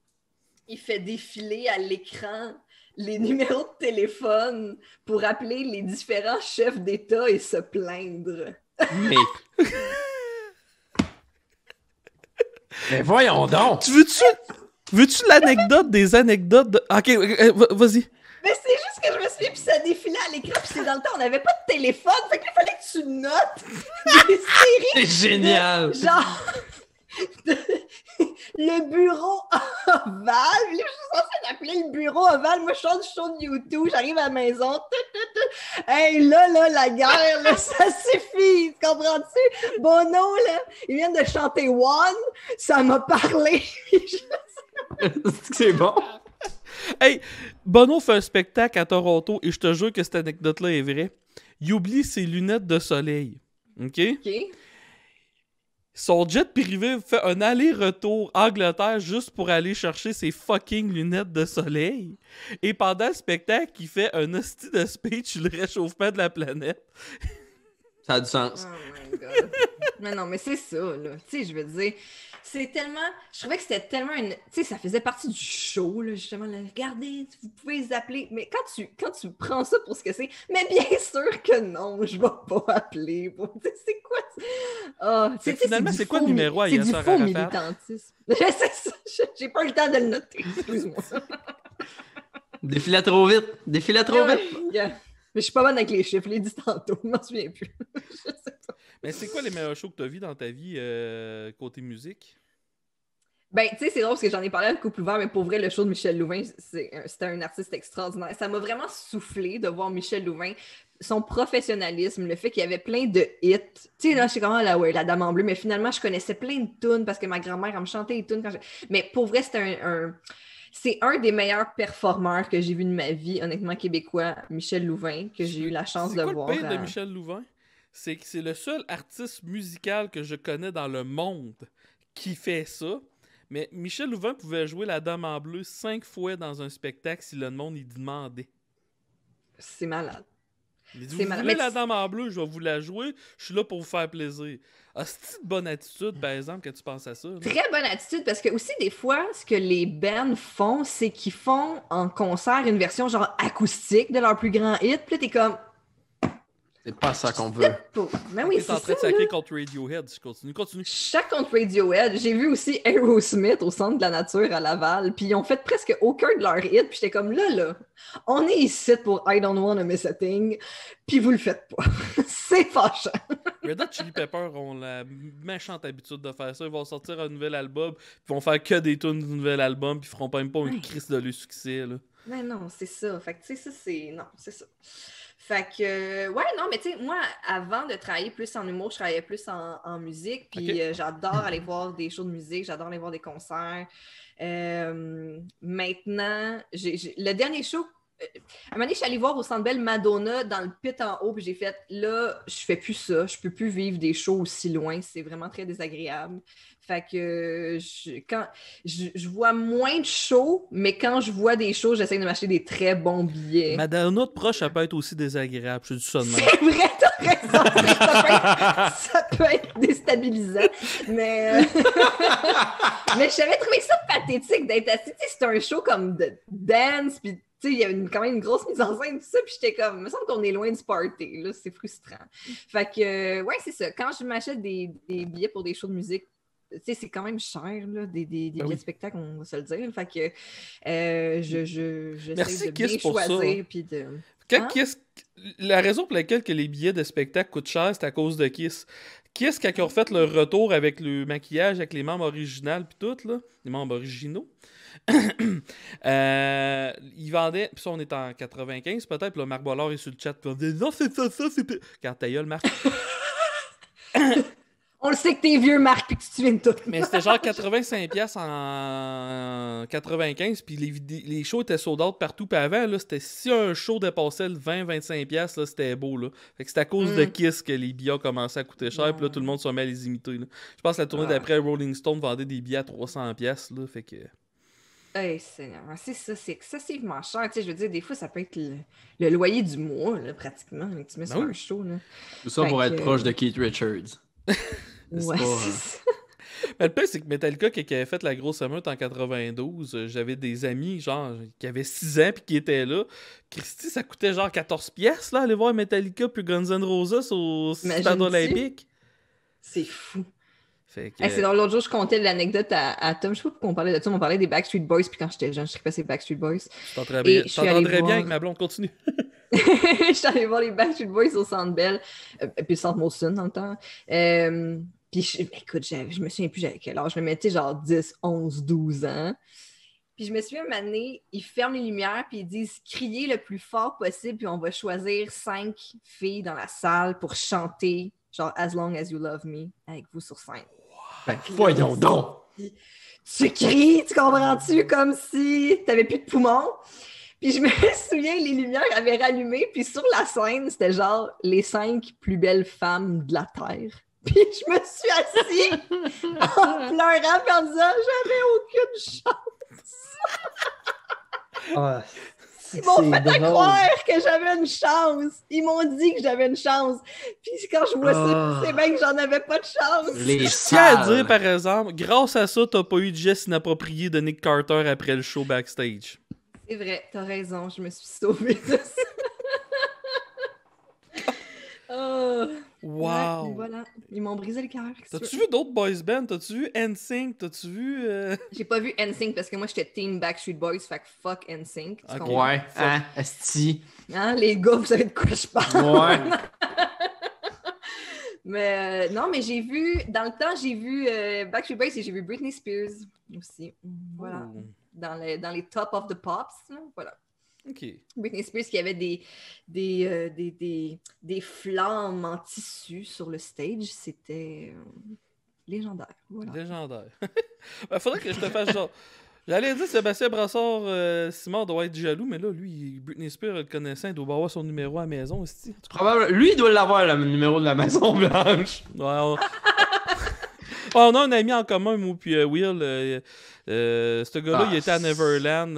il fait défiler à l'écran les numéros de téléphone pour appeler les différents chefs d'État et se plaindre. Mais voyons donc! Veux-tu l'anecdote des anecdotes de... Ok, vas-y. Mais c'est juste que je me souviens, puis ça défilait à l'écran, puis c'est dans le temps, on n'avait pas de téléphone, fait qu'il fallait que tu notes des séries. C'est génial! Genre, le bureau ovale. Je suis censée appeler le bureau ovale. Moi, je chante du show de YouTube. J'arrive à la maison. Hey, là, la guerre, là, ça suffit. Tu comprends-tu? Bono, là, il vient de chanter One. Ça m'a parlé. C'est bon. Hey, Bono fait un spectacle à Toronto et je te jure que cette anecdote-là est vraie. Il oublie ses lunettes de soleil. OK? Son jet privé fait un aller-retour Angleterre juste pour aller chercher ses fucking lunettes de soleil. Et pendant le spectacle, il fait un hostie de speech sur le réchauffement de la planète. Ça a du sens. Oh my God. Mais non, mais c'est ça, là. Tu sais, je veux dire, c'est tellement... Je trouvais que c'était tellement une... Tu sais, ça faisait partie du show, là, justement. Là. Regardez, vous pouvez les appeler. Mais quand tu prends ça pour ce que c'est, mais bien sûr que non, je vais pas appeler. Tu sais, c'est quoi? Oh, finalement, c'est quoi le numéro à C'est du Yasser faux Arafat? militantisme. C'est ça, j'ai pas eu le temps de le noter. Excuse-moi. Défilait trop vite. Défilait trop vite. Yeah. Mais je suis pas bonne avec les chiffres, je l'ai dit tantôt, je m'en souviens plus. Je sais pas. Mais c'est quoi les meilleurs shows que tu as vus dans ta vie côté musique? Ben, tu sais, c'est drôle parce que j'en ai parlé à Couple Ouvert, mais pour vrai, le show de Michel Louvain, c'était un artiste extraordinaire. Ça m'a vraiment soufflé de voir Michel Louvain, son professionnalisme, le fait qu'il y avait plein de hits. Tu sais, là, je sais comment, la Dame en bleu, mais finalement, je connaissais plein de tunes parce que ma grand-mère, elle me chantait les tunes. Mais pour vrai, c'était c'est un des meilleurs performeurs que j'ai vu de ma vie, honnêtement, québécois, Michel Louvain, que j'ai eu la chance de voir. C'est quoi le pire de Michel Louvain? C'est que c'est le seul artiste musical que je connais dans le monde qui fait ça. Mais Michel Louvain pouvait jouer la Dame en bleu 5 fois dans un spectacle si le monde y demandait. C'est malade. Il dit, vous voulez la Dame en bleu, je vais vous la jouer, je suis là pour vous faire plaisir. Ah, c'est une bonne attitude, par exemple, quand tu penses à ça. Là. Très bonne attitude, parce que aussi, des fois, ce que les bands font, c'est qu'ils font en concert une version genre acoustique de leur plus grand hit, puis là, t'es comme, C'est pas ça qu'on veut. Mais oui, T'es c'est en train de ça, sacrer là. contre Radiohead. Je continue. Chaque contre Radiohead. J'ai vu aussi Aerosmith au Centre de la Nature à Laval, puis ils ont fait presque aucun de leurs hits, puis j'étais comme là, on est ici pour I Don't Wanna Miss a Thing, puis vous le faites pas. C'est fâchant. Red Hot Chili Peppers ont la méchante habitude de faire ça. Ils vont sortir un nouvel album, puis ils vont faire que des tunes du nouvel album, puis ils feront même pas une crise de leur succès, là. Mais non, c'est ça. Fait que, tu sais, ça, c'est... Non, c'est ça. Fait que, ouais, non, mais tu sais, moi, avant de travailler plus en humour, je travaillais plus en musique, puis Ok. j'adore aller voir des shows de musique, j'adore aller voir des concerts. Maintenant, le dernier show, à un moment donné, je suis allée voir au Centre Bell Madonna dans le pit en haut, puis j'ai fait, là, je fais plus ça, je peux plus vivre des shows aussi loin, c'est vraiment très désagréable. Fait que je vois moins de shows, mais quand je vois des shows, j'essaie de m'acheter des très bons billets. Madonna de proche, ça peut être aussi désagréable. Je dis ça de même. C'est vrai, t'as raison. Ça peut être déstabilisant. Mais mais j'avais trouvé ça pathétique d'être assis. Tu sais, c'était un show comme de dance, puis tu sais, il y avait quand même une grosse mise en scène, tout ça, puis j'étais comme, il me semble qu'on est loin du party, là, c'est frustrant. Fait que, ouais, c'est ça. Quand je m'achète des billets pour des shows de musique, tu sais, c'est quand même cher, là, des billets de spectacle, on va se le dire. Fait que j'essaie Merci, de bien Kiss, pour ça, choisir, hein. puis de... La raison pour laquelle que les billets de spectacle coûtent cher, c'est à cause de Kiss. Kiss, quand ils ont fait leur retour avec le maquillage, avec les membres originaux puis tout, là, les membres originaux, ils vendaient, puis ça on est en 95 peut-être, puis là Marc Bollard est sur le chat, puis on dit non c'est ça, c'est... Quand ta gueule, Marc. On le sait que t'es vieux, Marc, puis que tu te souviens de tout. Mais c'était genre 85$ en 95, puis les shows étaient sold out partout. Puis avant, là, c'était si un show dépassait le 20-25$, là, c'était beau. Là. Fait que c'est à cause de Kiss que les billets ont commencé à coûter cher, puis là, tout le monde se met à les imiter. Là. Je pense que la tournée d'après, Rolling Stone vendait des billets à 300$. Là, fait que... Hey, Seigneur, c'est ça, c'est excessivement cher. Tu sais, je veux dire, des fois, ça peut être le loyer du mois, là, pratiquement, là, que tu mets sur un show. Là. Tout ça pour être proche de Keith Richards. Ouais, c'est ça. Mais le pire, c'est que Metallica, qui avait fait la grosse émeute en 92, j'avais des amis, genre, qui avaient 6 ans puis qui étaient là. Christy, ça coûtait genre 14$, là, aller voir Metallica puis Guns N' Roses au stade olympique. C'est fou. Fait que... Hey, c'est dans l'autre jour, je contais l'anecdote à Tom. Je sais pas pourquoi on parlait de ça. On parlait des Backstreet Boys, puis quand j'étais jeune, je tripais ces Backstreet Boys. Je t'entendrais bien avec ma blonde, continue. Je suis allée voir les Backstreet Boys au Centre Bell, puis le Centre Molson dans le temps. Puis, écoute, je me souviens plus j'avais quel âge, je me mettais genre 10, 11, 12 ans. Puis je me souviens, un moment donné, ils ferment les lumières, puis ils disent « Criez le plus fort possible, puis on va choisir 5 filles dans la salle pour chanter, genre « As long as you love me » avec vous sur scène. Ben, voyons donc! Tu cries, tu comprends-tu, comme si t'avais plus de poumons. Puis je me souviens, les lumières avaient rallumé, puis sur la scène, c'était genre les 5 plus belles femmes de la Terre. Puis je me suis assise en pleurant, puis en disant « J'avais aucune chance! » Ils m'ont fait croire que j'avais une chance. Ils m'ont dit que j'avais une chance. Puis quand je vois ça, c'est bien que j'en avais pas de chance. Les tiens à dire, par exemple, grâce à ça, t'as pas eu de geste inapproprié de Nick Carter après le show backstage. C'est vrai, t'as raison, je me suis sauvée de ça. Oh. Wow! Ouais, voilà, ils m'ont brisé le cœur. T'as-tu vu d'autres boys bands? T'as-tu vu NSYNC? T'as-tu vu... J'ai pas vu NSYNC parce que moi, j'étais team Backstreet Boys, fait que fuck NSYNC. Okay. Ouais, hein, asti. Hein, les gars, vous savez de quoi je parle. Ouais. Mais non, mais j'ai vu, dans le temps, j'ai vu Backstreet Boys et j'ai vu Britney Spears aussi. Voilà. Oh. Dans les top of the pops, là, voilà. OK. Britney Spears qui avait des flammes en tissu sur le stage, c'était légendaire. Voilà. Légendaire. Faudrait que je te fasse genre... J'allais dire Sébastien Brassard, Simon doit être jaloux, mais là, lui, Britney Spears, le connaissant, il doit avoir son numéro à la maison aussi. Probablement. Lui, il doit l'avoir, le numéro de la Maison Blanche. Ouais, on a un ami en commun, moi puis Will. Ce gars-là, il était à Neverland,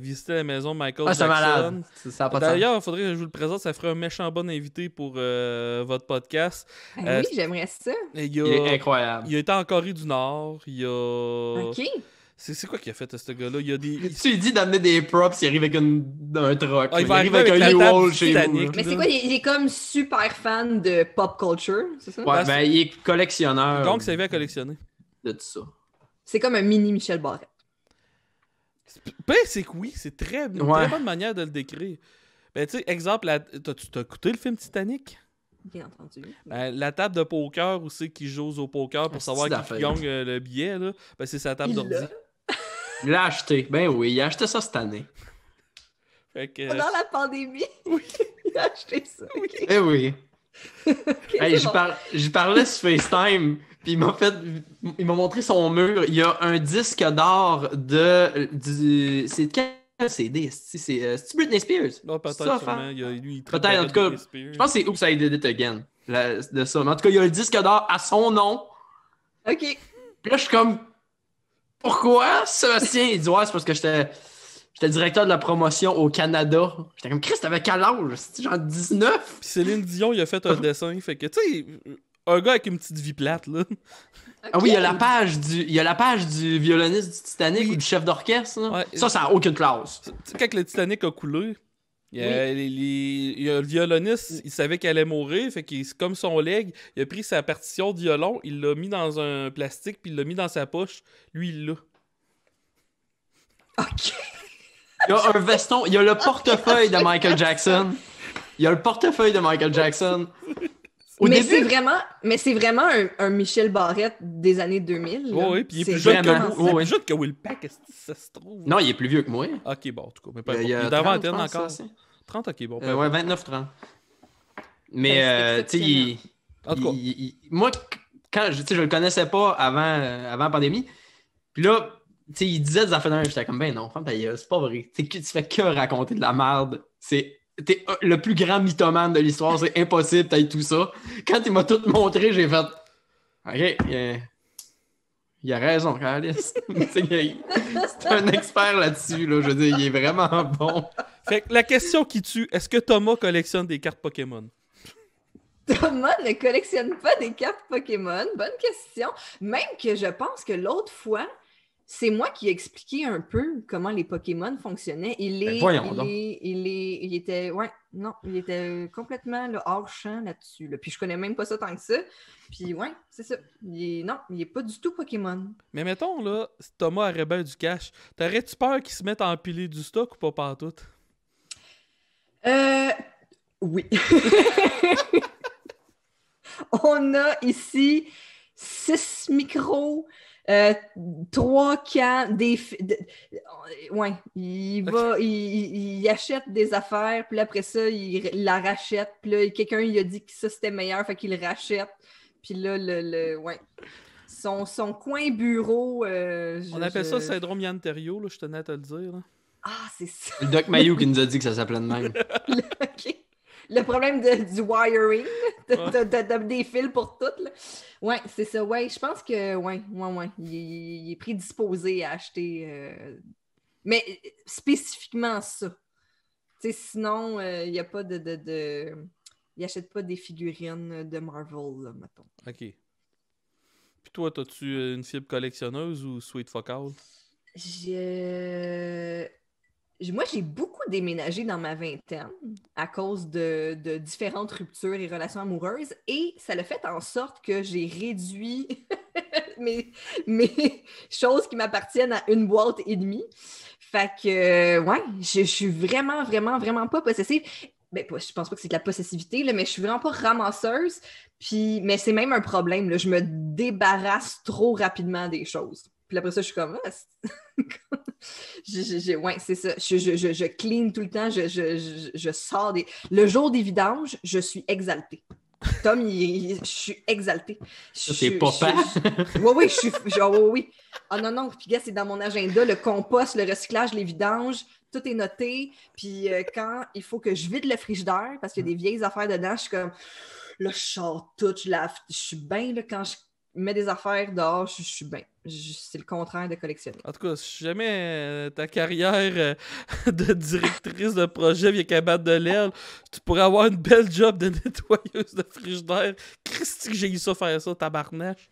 visiter la maison de Michael Jackson. C'est malade. Ça a pas de D'ailleurs, il faudrait que je vous le présente. Ça ferait un méchant bon invité pour votre podcast. Oui, j'aimerais ça. Il est incroyable. Il a été en Corée du Nord. Il a... OK. C'est quoi qu'il a fait, ce gars-là? Il y a des... Tu lui dis d'amener des props, il arrive avec un truck. Ah, il il va arrive arriver avec un la table U-Haul du chez Titanic. vous. Mais c'est quoi, il est comme super fan de pop culture, c'est ça? Ouais, ben il est collectionneur. Donc, ça va à collectionner. De tout ça. C'est comme un mini Michel Barrette. Ben, c'est que oui, c'est très bonne manière de le décrire. Ben, tu sais, exemple, t'as écouté le film Titanic? Bien entendu. La table de poker où c'est qu'ils jouent au poker pour savoir qui gagne le billet, là, ben, c'est sa table d'ordi. Il l'a acheté. Ben oui, il a acheté ça cette année. Fait que... Pendant la pandémie, Oui. il a acheté ça. Okay. Eh oui. Okay, Hey, bon. j'y parlais sur FaceTime, puis il m'a montré son mur. Il y a un disque d'or c'est de quel CD? C'est Britney Spears? Non, peut-être ça, sûrement. Lui, il peut-être, en tout cas, je pense que c'est Oops, I Did It Again. De ça. Mais en tout cas, il y a un disque d'or à son nom. OK. Puis là, je suis comme, pourquoi, Sébastien? Il dit, ouais, c'est parce que j'étais directeur de la promotion au Canada. J'étais comme, Chris, t'avais quel âge? C'était genre 19? Puis Céline Dion, il a fait un dessin. Fait que, tu sais, un gars avec une petite vie plate, là. Ah oui, il y a la page du violoniste du Titanic ou du chef d'orchestre. Là. Ouais. Ça n'a aucune classe. Tu sais, quand le Titanic a coulé, il y a le violoniste, il savait qu'elle allait mourir, fait que comme son leg, il a pris sa partition de violon, il l'a mis dans un plastique, puis il l'a mis dans sa poche. Lui, il l'a. OK. Il y a un veston, il y a le portefeuille de Michael Jackson. Mais c'est vraiment un Michel Barrette des années 2000. Oh, oui, puis il est plus jeune que Will Pack, ça se trouve. Non, il est plus vieux que moi. Ok, bon, en tout cas, mais pas Il y a il est dans 30, vingtaine je pense, encore. ça, 30, ok, bon. ouais, 29-30. Mais, tu sais, En tout cas. moi, quand je le connaissais pas avant la pandémie, puis là, tu sais, il disait des affaires d'un, j'étais comme, ben non, femme ta gueule, c'est pas vrai. Tu fais que raconter de la merde. T'es le plus grand mythomane de l'histoire, c'est impossible, t'as tout ça. Quand il m'a tout montré, j'ai fait, ok, il a raison, Alice. C'est un expert là-dessus, là. Je veux dire, il est vraiment bon. Fait que la question qui tue, est-ce que Thomas collectionne des cartes Pokémon? Thomas ne collectionne pas des cartes Pokémon. Bonne question. Même que je pense que l'autre fois, c'est moi qui ai expliqué un peu comment les Pokémon fonctionnaient. Il était complètement là, hors champ là-dessus. Là. Puis je connais même pas ça tant que ça. Puis ouais, c'est ça. Il est pas du tout Pokémon. Mais mettons, là, si Thomas aurait bien du cash, t'aurais-tu peur qu'il se mette à empiler du stock ou pas partout? Oui. On a ici 6 micros, 3 cannes, ouais, il achète des affaires, puis après ça, il la rachète, puis là, quelqu'un il a dit que ça c'était meilleur, fait qu'il le rachète, puis là, ouais. Son coin bureau... On appelle ça le syndrome Yann Terriot, là, je tenais à te le dire. Là. Ah, c'est ça. Le Doc Mayou qui nous a dit que ça s'appelait de même. OK. Le problème du wiring, des fils pour tout. Là. Ouais, c'est ça. Ouais, je pense que, ouais. Il est prédisposé à acheter. Mais spécifiquement ça. Tu sais, sinon, il n'y a pas il n'achète pas des figurines de Marvel, là, mettons. OK. Puis toi, t'as-tu une fibre collectionneuse ou sweet focal? Moi, j'ai beaucoup déménagé dans ma vingtaine à cause de différentes ruptures et relations amoureuses et ça l'a fait en sorte que j'ai réduit mes choses qui m'appartiennent à une boîte et demie. Fait que, ouais, je suis vraiment, vraiment, vraiment pas possessive. Ben, je pense pas que c'est de la possessivité, là, mais je suis vraiment pas ramasseuse. Mais c'est même un problème. Là, je me débarrasse trop rapidement des choses. Puis après ça, je suis comme... ouais, c'est ça. Je clean tout le temps. Je sors des... Le jour des vidanges, je suis exaltée. Tom, je suis exaltée. C'est papa. Oui, je suis... oui. Ah non. Puis gars, c'est dans mon agenda. Le compost, le recyclage, les vidanges, tout est noté. Puis quand il faut que je vide le frigidaire, parce qu'il y a des vieilles affaires dedans, je suis comme... Là, je sors tout, je lave. Je suis bien, là, quand je mets des affaires dehors, je suis bien. C'est le contraire de collectionner. En tout cas, si jamais ta carrière de directrice de projet vient qu'à battre de l'aile, tu pourrais avoir une belle job de nettoyeuse de frigidaire. Christy que j'ai eu ça faire ça, tabarnache.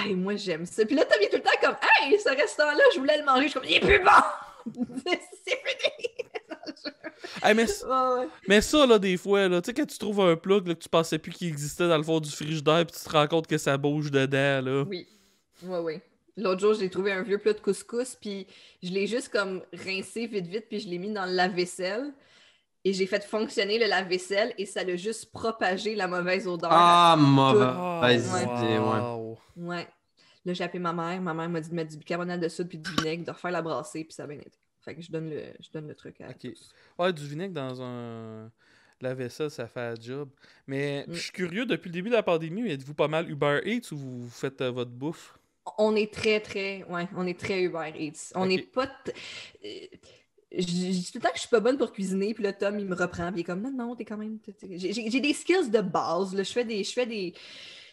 Hey, moi, j'aime ça. Puis là, Tom est tout le temps comme, hey, ce restaurant-là, je voulais le manger. Je suis comme, il est plus bon! C'est fini! Hey, Ouais. mais ça, là, des fois, là, tu sais, quand tu trouves un plat là, que tu pensais plus qu'il existait dans le fond du frigidaire, puis tu te rends compte que ça bouge dedans, là. Oui. Oui. L'autre jour, j'ai trouvé un vieux plat de couscous, puis je l'ai juste comme rincé vite, puis je l'ai mis dans le lave-vaisselle. Et j'ai fait fonctionner le lave-vaisselle et ça l'a juste propagé la mauvaise odeur. Ah, à tout. mauvaise Ouais. idée, ouais. Wow. Ouais. Là, j'ai appelé ma mère. Ma mère m'a dit de mettre du bicarbonate de soude puis du vinaigre, de refaire la brassée, puis ça a bien été. Fait que je donne le truc à Ok. tous. Ouais, du vinaigre dans un lave-vaisselle, ça fait un job. Mais Mm. je suis curieux, depuis le début de la pandémie, êtes-vous pas mal Uber Eats ou vous faites votre bouffe? On est on est très Uber Eats. On n'est Ok. pas... Je dis tout le temps que je suis pas bonne pour cuisiner, puis là, Tom, il me reprend, puis il est comme, non, t'es quand même... J'ai des skills de base, là. Je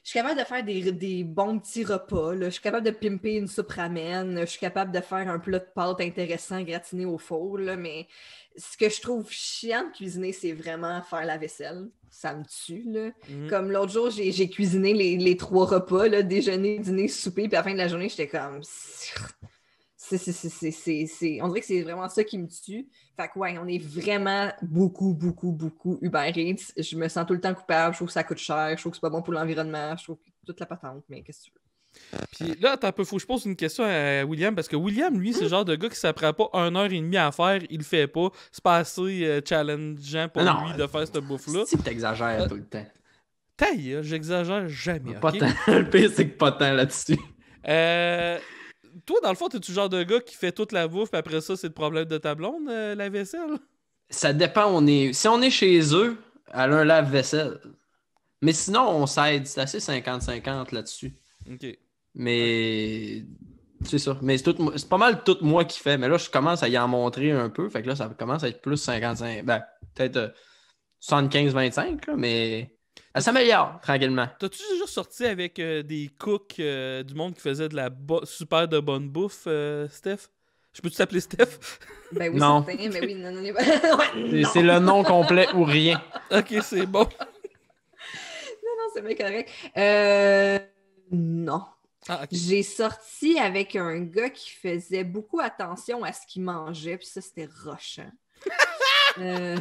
suis capable de faire des bons petits repas, là. Je suis capable de pimper une soupe ramen, je suis capable de faire un plat de pâtes intéressant gratiné au four, là, mais ce que je trouve chiant de cuisiner, c'est vraiment faire la vaisselle. Ça me tue, là. Mhm. Comme l'autre jour, j'ai cuisiné les 3 repas, là, déjeuner, dîner, souper, puis à la fin de la journée, j'étais comme... On dirait que c'est vraiment ça qui me tue. Fait que ouais, on est vraiment beaucoup Uber Eats. Je me sens tout le temps coupable. Je trouve que ça coûte cher. Je trouve que c'est pas bon pour l'environnement. Je trouve que toute la patente. Mais qu'est-ce que tu veux? Puis là, attends un peu, faut que je pose une question à William, parce que William, lui, c'est le genre de gars qui s'apprend pas 1h30 à faire, il le fait pas. C'est pas assez challengeant pour Non. lui de faire cette bouffe-là. Si t'exagères tout le temps. Taille, j'exagère jamais, Pas ok? tant. Le pire, c'est que pas tant là-dessus. Toi, dans le fond, t'es-tu le genre de gars qui fait toute la bouffe, puis après ça, c'est le problème de ta blonde, la vaisselle? Ça dépend, si on est chez eux, elle a un lave-vaisselle. Mais sinon, on s'aide. C'est assez 50-50 là-dessus. Ok. Mais c'est ça. Mais c'est pas mal tout moi qui fais. Mais là, je commence à y en montrer un peu. Fait que là, ça commence à être plus 55. Ben, peut-être 75-25, là, mais elle s'améliore tranquillement. T'as-tu déjà sorti avec des cooks du monde qui faisaient de la super de bonne bouffe, Steph? Je peux-tu t'appeler Steph? Ben oui, Non. certain, mais oui, non. Ouais, non. C'est le nom complet ou rien. Ok, c'est bon. Non, c'est bien correct. Non. Ah, ok. J'ai sorti avec un gars qui faisait beaucoup attention à ce qu'il mangeait, puis ça, c'était rochant. Mais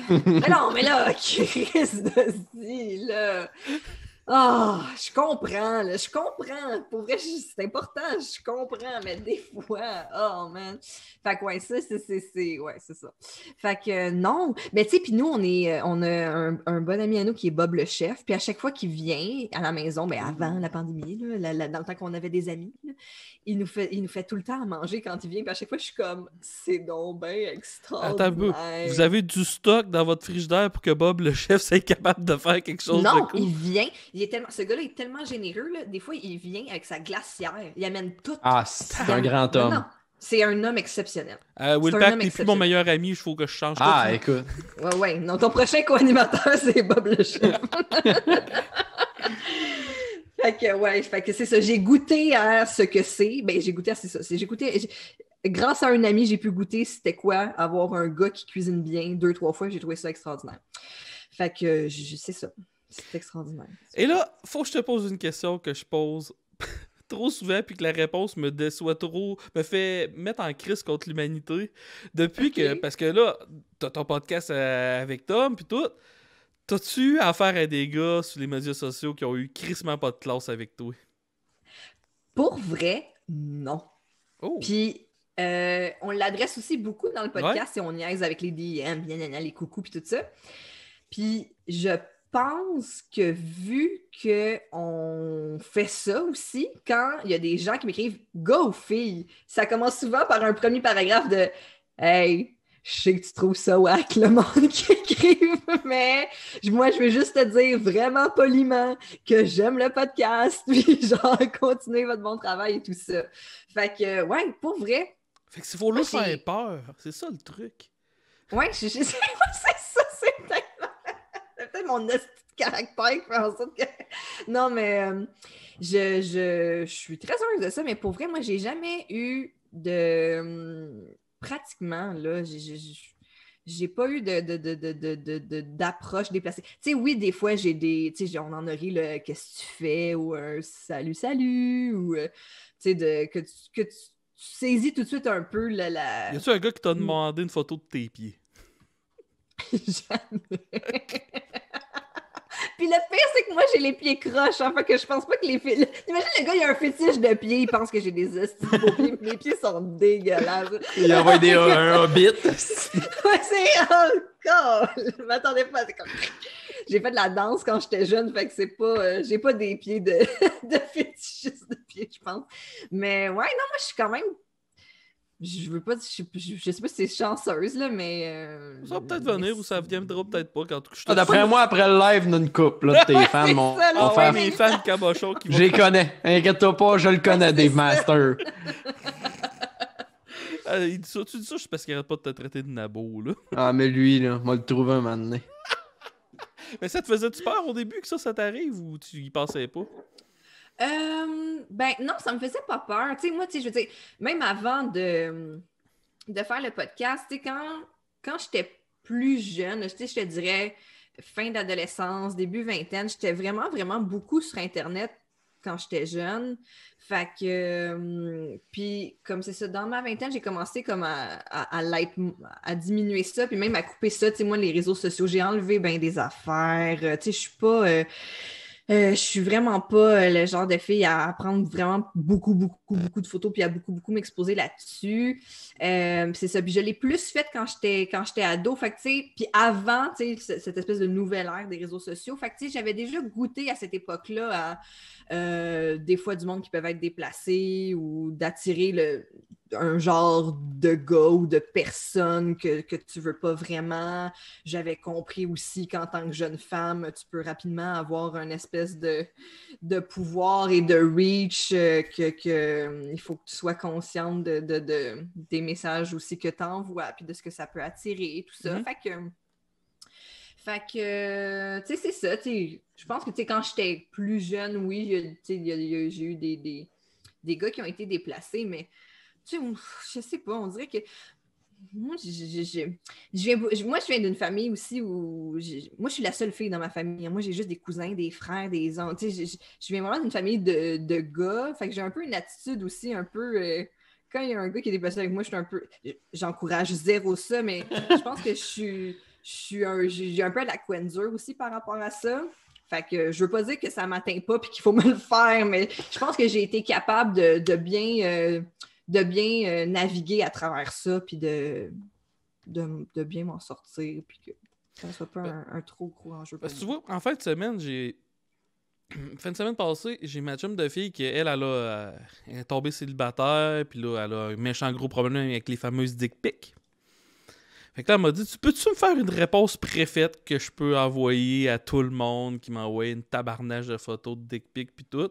non, mais là, Chris de si, là. Ah, je comprends, là, je comprends. Pour vrai, c'est important, je comprends, mais des fois, oh man. Fait que ouais, ça, ouais, c'est ça. Fait que non, mais tu sais, puis nous, on a un bon ami à nous qui est Bob le chef, puis à chaque fois qu'il vient à la maison, ben avant la pandémie, là, dans le temps qu'on avait des amis, là, il nous fait tout le temps à manger quand il vient, puis à chaque fois, je suis comme, c'est donc bien extraordinaire. Attends un peu. Vous avez du stock dans votre frigidaire pour que Bob, le chef, soit capable de faire quelque chose Non, de cool? il vient. Ce gars-là est tellement généreux. Là. Des fois, il vient avec sa glacière. Il amène tout. Ah, c'est un grand homme. Non, c'est un homme exceptionnel. Will un Pack homme n'est plus mon exceptionnel. meilleur ami, il faut que je change Ah, tout. écoute. Ouais. Non, ton prochain co-animateur, c'est Bob le chef. Fait que c'est ça. J'ai goûté à ce que c'est. Ben, j'ai goûté à c'est ça. Grâce à un ami, j'ai pu goûter c'était quoi avoir un gars qui cuisine bien 2-3 fois. J'ai trouvé ça extraordinaire. Fait que c'est ça. C'est extraordinaire. Et là, faut que je te pose une question que je pose trop souvent, puis que la réponse me déçoit trop, me fait mettre en crise contre l'humanité. Depuis que, parce que là, t'as ton podcast avec Tom, puis tout, t'as-tu affaire à des gars sur les médias sociaux qui ont eu crissement pas de classe avec toi? Pour vrai, non. Oh! Puis, on l'adresse aussi beaucoup dans le podcast et on niaise avec les DM, les coucous, puis tout ça. Puis, je pense que vu qu'on fait ça aussi, quand il y a des gens qui m'écrivent « Go, fille », ça commence souvent par un premier paragraphe de « Hey, je sais que tu trouves ça whack, le monde qui écrive, mais moi, je veux juste te dire vraiment poliment que j'aime le podcast, puis genre, continuez votre bon travail et tout ça. » Fait que, ouais, pour vrai. Fait que c'est faut leur faire peur. C'est ça le truc. Ouais, c'est ça, c'est peut-être mon caractère qui fait en sorte que... Non, mais je suis très heureuse de ça, mais pour vrai, moi, j'ai jamais eu de... pratiquement, là, j'ai pas eu d'approche déplacée. Tu sais, oui, des fois, j'ai des... Tu sais, on en a ri, le « qu'est-ce que tu fais » ou un « salut, salut » ou, tu sais, que tu saisis tout de suite un peu la... Y a-tu un gars qui t'a demandé une photo de tes pieds? Jamais. Puis le pire, c'est que moi, j'ai les pieds croches. Hein, fait que je pense pas que les filles... Imagine, le gars, il a un fétiche de pieds, il pense que j'ai des hosties de beaux pieds. Mes pieds sont dégueulasses. Il envoie un hobbit. Ouais, c'est... Oh, God! Je m'attendais pas. C'est comme... J'ai fait de la danse quand j'étais jeune, fait que c'est pas... j'ai pas des pieds de fétichiste de pieds, je pense. Mais ouais, non, moi, je suis quand même... Je veux pas... Je sais pas si c'est chanceuse, là, mais... Ça va peut-être venir ou ça viendra peut-être pas quand d'après moi, après le live, nous, une couple, là, tes fans, mon frère. Mes fans cabochons qui vont... Je les connais. Inquiète-toi pas, je le connais, Dave Master. Tu dis ça juste parce qu'il arrête pas de te traiter de nabo, là. Ah, mais lui, là, on va le trouver un moment donné. Mais ça te faisait-tu peur au début que ça t'arrive ou tu y pensais pas? Ben non, ça me faisait pas peur. Tu sais, moi, tu sais, je veux dire, même avant de faire le podcast, tu sais, quand j'étais plus jeune, tu sais, je te dirais fin d'adolescence, début vingtaine, j'étais vraiment, vraiment beaucoup sur Internet quand j'étais jeune. Fait que, puis comme c'est ça, dans ma vingtaine, j'ai commencé comme à diminuer ça, puis même à couper ça. Tu sais, moi, les réseaux sociaux, j'ai enlevé ben des affaires. Tu sais, je suis pas... je suis vraiment pas le genre de fille à prendre vraiment beaucoup de photos puis à beaucoup m'exposer là-dessus. C'est ça. Puis je l'ai plus fait quand j'étais ado. Fait que, tu sais, puis avant, tu sais, cette espèce de nouvelle ère des réseaux sociaux. Fait que, tu sais, j'avais déjà goûté à cette époque-là à des fois du monde qui peuvent être déplacés ou d'attirer un genre de gars ou de personne que tu veux pas vraiment. J'avais compris aussi qu'en tant que jeune femme, tu peux rapidement avoir une espèce de pouvoir et de reach il faut que tu sois consciente des messages aussi que tu envoies puis de ce que ça peut attirer et tout ça. Mm-hmm. Fait que tu sais, c'est ça. Je pense que quand j'étais plus jeune, oui, j'ai eu des gars qui ont été déplacés, mais tu sais, je sais pas, on dirait que moi, je viens d'une famille aussi où moi, je suis la seule fille dans ma famille. Moi, j'ai juste des cousins, des frères, des oncles. Tu sais, je viens vraiment d'une famille de gars. Fait que j'ai un peu une attitude aussi, un peu... quand il y a un gars qui est déplacé avec moi, j'encourage zéro ça, mais je pense que j'ai un peu de la couendure aussi par rapport à ça. Fait que je veux pas dire que ça m'atteint pas puis qu'il faut me le faire, mais je pense que j'ai été capable de bien naviguer à travers ça, puis de bien m'en sortir, puis que ça ne soit pas un trop gros enjeu. Parce que tu vois, en fin de semaine, fin de semaine passée, j'ai ma chum de fille qui, elle est tombée célibataire, puis là, elle a un méchant gros problème avec les fameuses dick pics. Fait que là, elle m'a dit, peux-tu me faire une réponse préfaite que je peux envoyer à tout le monde qui m'a envoyé une tabarnage de photos de dick pic puis tout.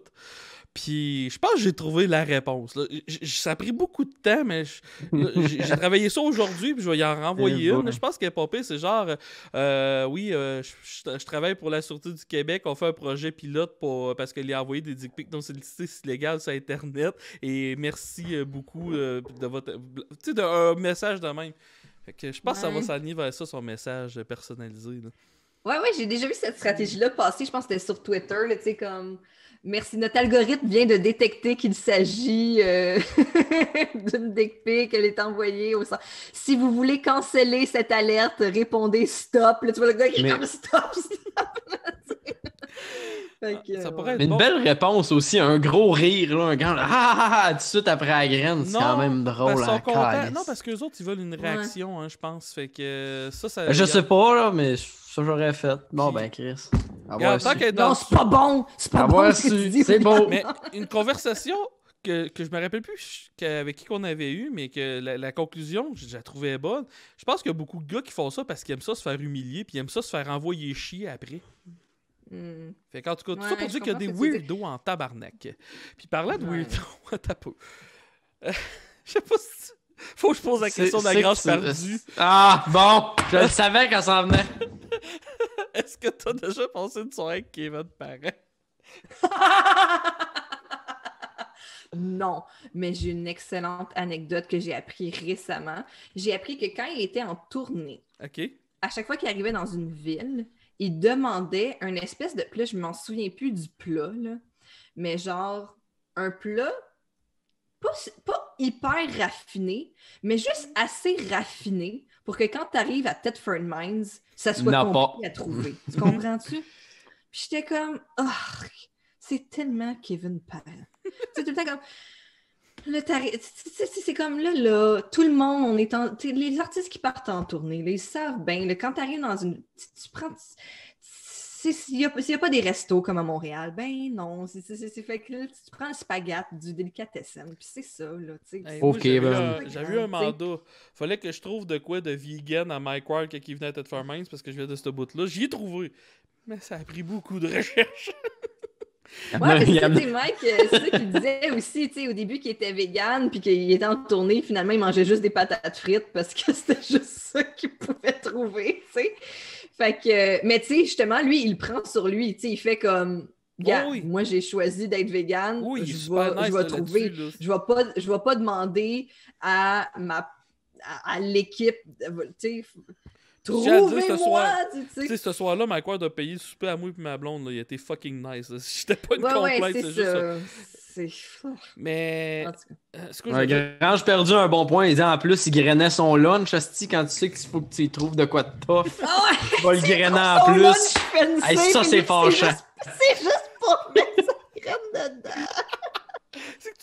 Puis je pense que j'ai trouvé la réponse. Là. Ça a pris beaucoup de temps, mais j'ai travaillé ça aujourd'hui, puis je vais y en renvoyer une. Je pense qu'elle est pas pire. C'est genre, je travaille pour la Sûreté du Québec. On fait un projet pilote parce qu'elle a envoyé des dick pics non sollicités illégales sur Internet. Et merci beaucoup de votre... Tu sais, d'un message de même. Fait que je pense que ça va s'aligner vers ça, son message personnalisé. Là. Ouais, j'ai déjà vu cette stratégie-là passer. Je pense que c'était sur Twitter, tu sais, comme... Merci, notre algorithme vient de détecter qu'il s'agit d'une dick pic. Elle est envoyée au centre. Si vous voulez canceller cette alerte, répondez stop. Là, tu vois le gars qui est comme stop. Ça pourrait être une belle réponse aussi, un gros rire, là, un grand tout de suite après la graine, c'est quand même drôle. Non, parce qu'eux autres, ils veulent une réaction, hein, je pense. Fait que ça je sais pas, là, mais ça j'aurais fait. Bon, ben, Chris. Non, c'est pas bon. C'est pas bon ce que tu dis. C'est beau. Mais une conversation que je me rappelle plus avec qui qu'on avait eu, mais que la conclusion, je la trouvais bonne. Je pense qu'il y a beaucoup de gars qui font ça parce qu'ils aiment ça se faire humilier puis ils aiment ça se faire envoyer chier après. Fait qu'en tout cas, tout ça pour dire qu'il y a des weirdos en tabarnak. Puis parlant de weirdos, t'as peu. Je sais pas si... Faut que je pose la question de la grâce perdue. Ah, bon! Je le savais quand ça en venait. Est-ce que t'as déjà passé une soirée avec Kevin Parent? Non, mais j'ai une excellente anecdote que j'ai appris récemment. J'ai appris que quand il était en tournée, OK. à chaque fois qu'il arrivait dans une ville, il demandait un espèce de plat, je m'en souviens plus du plat, là, mais genre un plat pas hyper raffiné, mais juste assez raffiné pour que quand tu arrives à Thetford Mines, ça soit compliqué à trouver. Tu comprends-tu? Puis j'étais comme, oh, c'est tellement Kevin Parent. C'est tout le temps comme, c'est comme là, tout le monde, on est les artistes qui partent en tournée, là, ils savent bien, là, quand tu arrives dans une... Tu prends... S'il n'y a pas des restos comme à Montréal, ben non, c'est fait que là, tu prends le spaghette du délicatessen, puis c'est ça, là, tu sais. Hey, Ok, j'avais eu un mandat. Fallait que je trouve de quoi de vegan à Mike Ward quand il venait à Thetford Mines parce que je viens de ce bout-là. J'y ai trouvé, mais ça a pris beaucoup de recherche. Ouais, mais Mike, c'est ça qu'il disait aussi, tu sais, au début qu'il était vegan, puis qu'il était en tournée, finalement, il mangeait juste des patates frites parce que c'était juste ça qu'il pouvait trouver, tu sais. Fait que, mais tu sais, justement, lui, il prend sur lui, tu sais, il fait comme, gars, oui. moi, j'ai choisi d'être vegan, Oui, je vais trouver, là. je vais pas demander à l'équipe, tu sais, trouvez-moi, tu sais, ce soir-là, Mike Ward a payé le souper à moi et ma blonde, là. Il était fucking nice, là. J'étais pas une complainte, c'est juste ça. Mais... Grange perdu un bon point. Il dit en plus, il grainait son lunch. Asti, quand tu sais qu'il faut que tu trouves de quoi de tough, tu vas le grainer en plus. Hey, ça, c'est fâchant. C'est juste pour mettre sa graine dedans.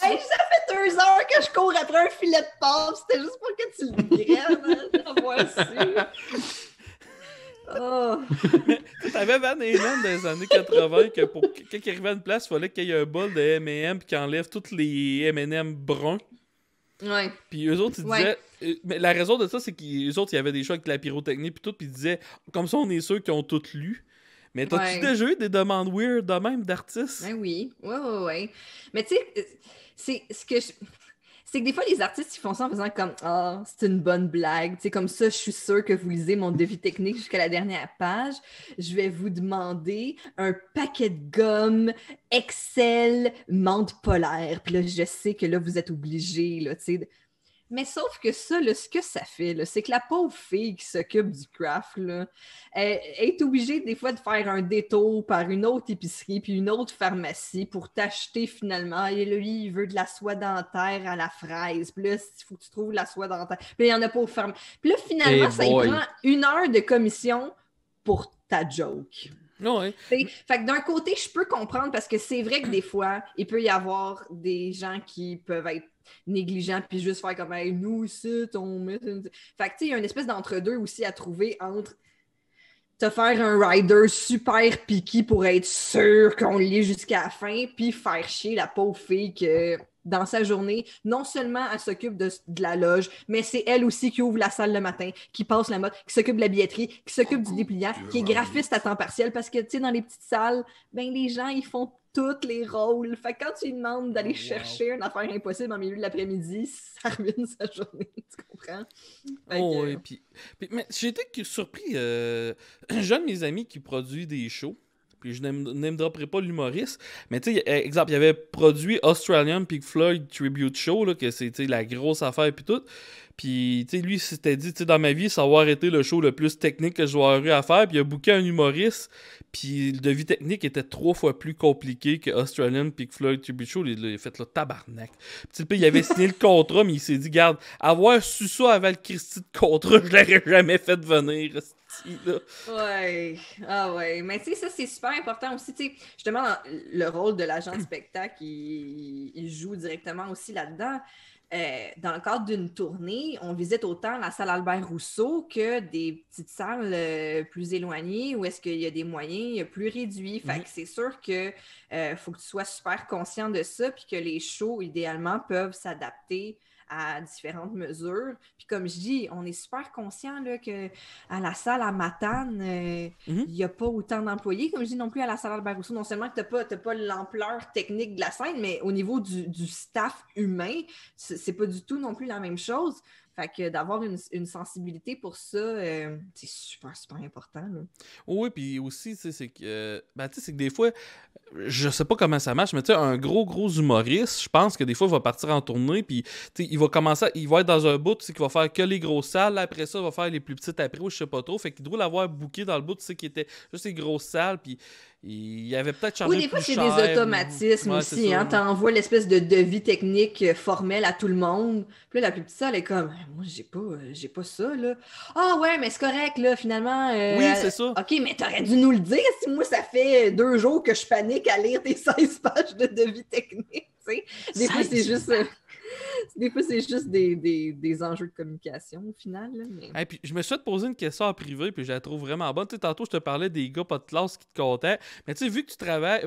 Hey, ça fait 2 heures que je cours après un filet de porc. C'était juste pour que tu le graines. Hein, voici. Oh. Mais t'avais Van Halen dans les années 80 que quand il arrivait à une place, il fallait qu'il y ait un bol de M&M puis qu'il enlève tous les M&M bruns. Ouais. Puis eux autres, ils disaient... Mais la raison de ça, c'est qu'eux autres, il y avait des choix avec la pyrotechnie puis tout, puis ils disaient, comme ça, on est sûr qu'ils ont tout lu. Mais t'as-tu déjà eu des demandes weird de même d'artistes? Ben oui. Ouais. Mais tu sais, c'est que des fois, les artistes, ils font ça en faisant comme « Ah, c'est une bonne blague. » Tu sais, comme ça, je suis sûre que vous lisez mon devis technique jusqu'à la dernière page. Je vais vous demander un paquet de gomme Excel menthe polaire. Puis là, je sais que là, vous êtes obligés, là, tu sais. Mais sauf que ça, là, ce que ça fait, là, c'est que la pauvre fille qui s'occupe du craft, là, elle est obligée des fois de faire un détour par une autre épicerie puis une autre pharmacie pour t'acheter finalement. Et lui, il veut de la soie dentaire à la fraise. Puis là, il faut que tu trouves la soie dentaire. Puis il n'y en a pas au pharmacie. Puis là, finalement, ça lui prend 1 heure de commission pour ta joke. Ouais. Fait que d'un côté, je peux comprendre parce que c'est vrai que des fois, il peut y avoir des gens qui peuvent être négligents puis juste faire comme hey, nous ici, on met. Fait que tu sais, il y a une espèce d'entre-deux aussi à trouver entre te faire un rider super picky pour être sûr qu'on le lit jusqu'à la fin, puis faire chier la pauvre fille que dans sa journée, non seulement elle s'occupe de la loge, mais c'est elle aussi qui ouvre la salle le matin, qui passe la mode, qui s'occupe de la billetterie, qui s'occupe du dépliant, qui est graphiste à temps partiel, parce que, tu sais, dans les petites salles, ben les gens, ils font tous les rôles. Fait que quand tu lui demandes d'aller chercher une affaire impossible en milieu de l'après-midi, ça ruine sa journée, tu comprends? Oui, mais j'ai été surpris. J'ai de mes amis qui produit des shows. Puis je ne dropperai pas l'humoriste. Mais tu sais, exemple, il avait produit Australian Pink Floyd Tribute Show, là, que c'est la grosse affaire puis tout. Puis tu sais, lui, il s'était dit, tu sais, dans ma vie, ça va avoir été le show le plus technique que je vais avoir eu à faire. Puis il a booké un humoriste. Puis le devis technique était 3 fois plus compliqué que Australian Pink Floyd Tribute Show. Il a fait le tabarnak. Puis il avait signé le contrat, mais il s'est dit, garde, avoir su ça avant le Christy de contrat, je l'aurais jamais fait venir. Là. Ouais, ah ouais, mais tu sais, ça c'est super important aussi, tu sais, justement, le rôle de l'agent de spectacle, il joue directement aussi là-dedans. Dans le cadre d'une tournée, on visite autant la salle Albert Rousseau que des petites salles plus éloignées où est-ce qu'il y a des moyens plus réduits. Fait que c'est sûr que faut que tu sois super conscient de ça puis que les shows, idéalement, peuvent s'adapter à différentes mesures. Puis comme je dis, on est super conscient là, qu'à la salle à Matane, il n'y a pas autant d'employés, comme je dis non plus à la salle Albert Rousseau. Non seulement que tu n'as pas l'ampleur technique de la scène, mais au niveau du staff humain, c'est pas du tout non plus la même chose. Fait que d'avoir une sensibilité pour ça, c'est super, super important. Là. Oui, puis aussi, c'est que c'est que des fois, je sais pas comment ça marche, mais tu sais, un gros humoriste, je pense que des fois, il va partir en tournée, puis il va commencer, il va être dans un bout, tu sais, qu'il va faire que les grosses salles, là, après ça, il va faire les plus petites après, ou je sais pas trop, fait qu'il doit l'avoir booké dans le bout, tu sais, qui était juste les grosses salles, puis il avait peut-être chargé Oui, des fois, plus c'est cher, des automatismes ouais, aussi. Hein? T'envoies l'espèce de devis technique formel à tout le monde. Puis là, la plus petite salle est comme, moi, j'ai pas ça, là. Ah ouais, mais c'est correct, là, finalement. Oui, c'est ça. OK, mais t'aurais dû nous le dire si moi, ça fait 2 jours que je panique à lire tes 16 pages de devis technique, tu sais. Des fois, c'est juste... Des fois, c'est juste des enjeux de communication, au final. Là, mais... Hey, puis je me suis fait poser une question en privé, puis je la trouve vraiment bonne. Tu sais, tantôt, je te parlais des gars pas de classe qui te comptaient. Mais tu sais, vu que tu travailles...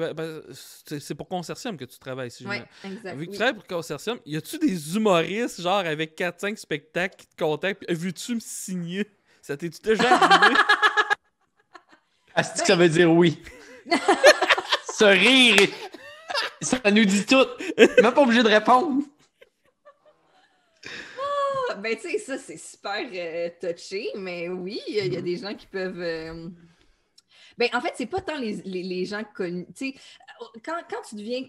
c'est pour Consortium que tu travailles. Si oui, exact. Vu que tu travailles pour Consortium, y a-tu des humoristes, genre, avec 4-5 spectacles qui te contactent, puis veux-tu me signer? Ça t'es-tu déjà arrivé? Est-ce que ça veut dire oui? Ce rire, ça nous dit tout. Même pas obligé de répondre. Ben, tu sais, ça, c'est super touché, mais oui, il y a des gens qui peuvent... Ben, en fait, c'est pas tant les gens connus. Tu sais, quand tu deviens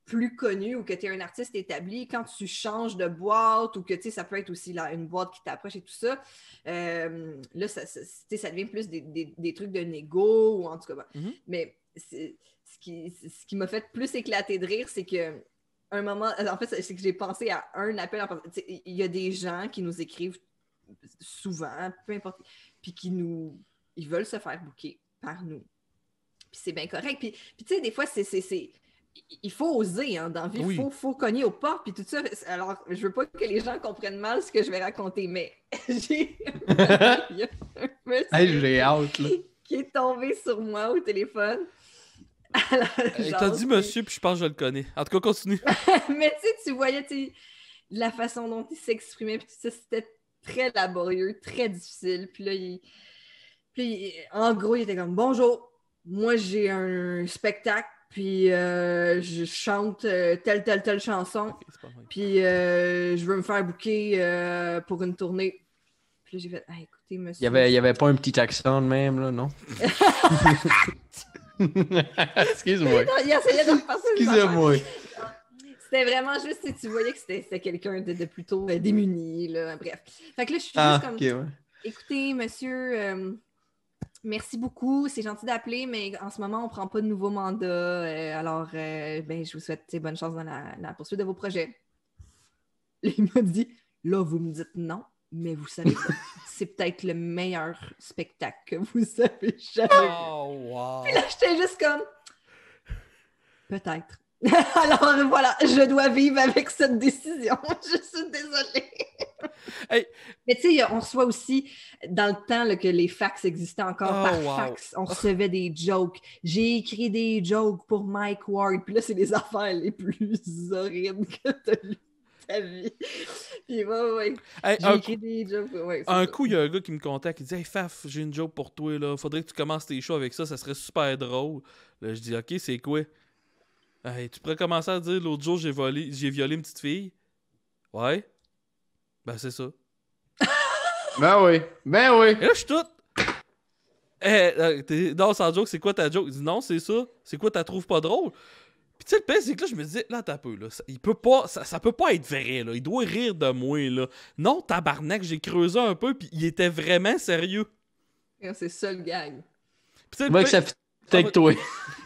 plus connu ou que tu es un artiste établi, quand tu changes de boîte ou que, tu sais, ça peut être aussi là, une boîte qui t'approche et tout ça, là, ça devient plus des trucs de négo ou en tout cas... Ben, mais ce qui m'a fait plus éclater de rire, c'est que un moment, en fait, c'est que j'ai pensé à un appel. Il y a des gens qui nous écrivent souvent, peu importe, puis ils veulent se faire booker par nous. Puis c'est bien correct. Puis tu sais, des fois, il faut oser, hein, dans la vie. Il faut cogner aux portes, puis tout ça. Alors, je veux pas que les gens comprennent mal ce que je vais raconter, mais il y a un monsieur j'ai hâte, là. Qui est tombé sur moi au téléphone. T'as dit monsieur, puis je pense que je le connais. En tout cas, continue. Mais tu voyais la façon dont il s'exprimait, puis tout ça, c'était très laborieux, très difficile. Puis là, en gros, il était comme « Bonjour, moi j'ai un spectacle, puis je chante telle chanson, puis je veux me faire booker pour une tournée. » Puis là, j'ai fait « Écoutez, monsieur... » Il y avait pas un petit accent de même, là, non? Excuse-moi. Il essayait de repasser. Excusez-moi. C'était vraiment juste, tu voyais que c'était quelqu'un de plutôt démuni, là, bref. Fait que là, je suis juste comme, okay, ouais. Écoutez, monsieur, merci beaucoup, c'est gentil d'appeler, mais en ce moment, on prend pas de nouveau mandat, alors, je vous souhaite bonne chance dans la poursuite de vos projets. Il m'a dit, là, vous me dites non, mais vous savez quoi? C'est peut-être le meilleur spectacle que vous avez jamais vu. Oh, wow. Puis là, j'étais juste comme... Peut-être. Alors voilà, je dois vivre avec cette décision. Je suis désolée. Hey. Mais tu sais, on reçoit aussi, dans le temps là, que les fax existaient encore par fax, on recevait des jokes. J'ai écrit des jokes pour Mike Ward. Puis là, c'est les affaires les plus horribles que tu as lues. Vie. Puis ouais. Hey, j'ai écrit des jokes. Ouais, un coup, il y a un gars qui me contacte, il dit « Hey Faf, j'ai une joke pour toi, là. Faudrait que tu commences tes shows avec ça, ça serait super drôle. » Là, je dis « Ok, c'est quoi? » Hey, tu pourrais commencer à dire « L'autre jour, j'ai violé une petite fille. » Ouais. Ben, c'est ça. Ben oui. Et là, je suis tout... non, sans joke, c'est quoi ta joke? Il dit « Non, c'est ça. C'est quoi, t'as trouves pas drôle? » Puis tu sais, le pire, c'est que là, je me disais, là, t'as peu, là, ça peut pas être vrai, là. Il doit rire de moi, là. Non, tabarnak, j'ai creusé un peu, puis il était vraiment sérieux. C'est ça le gag. Moi, que ça fait avec toi.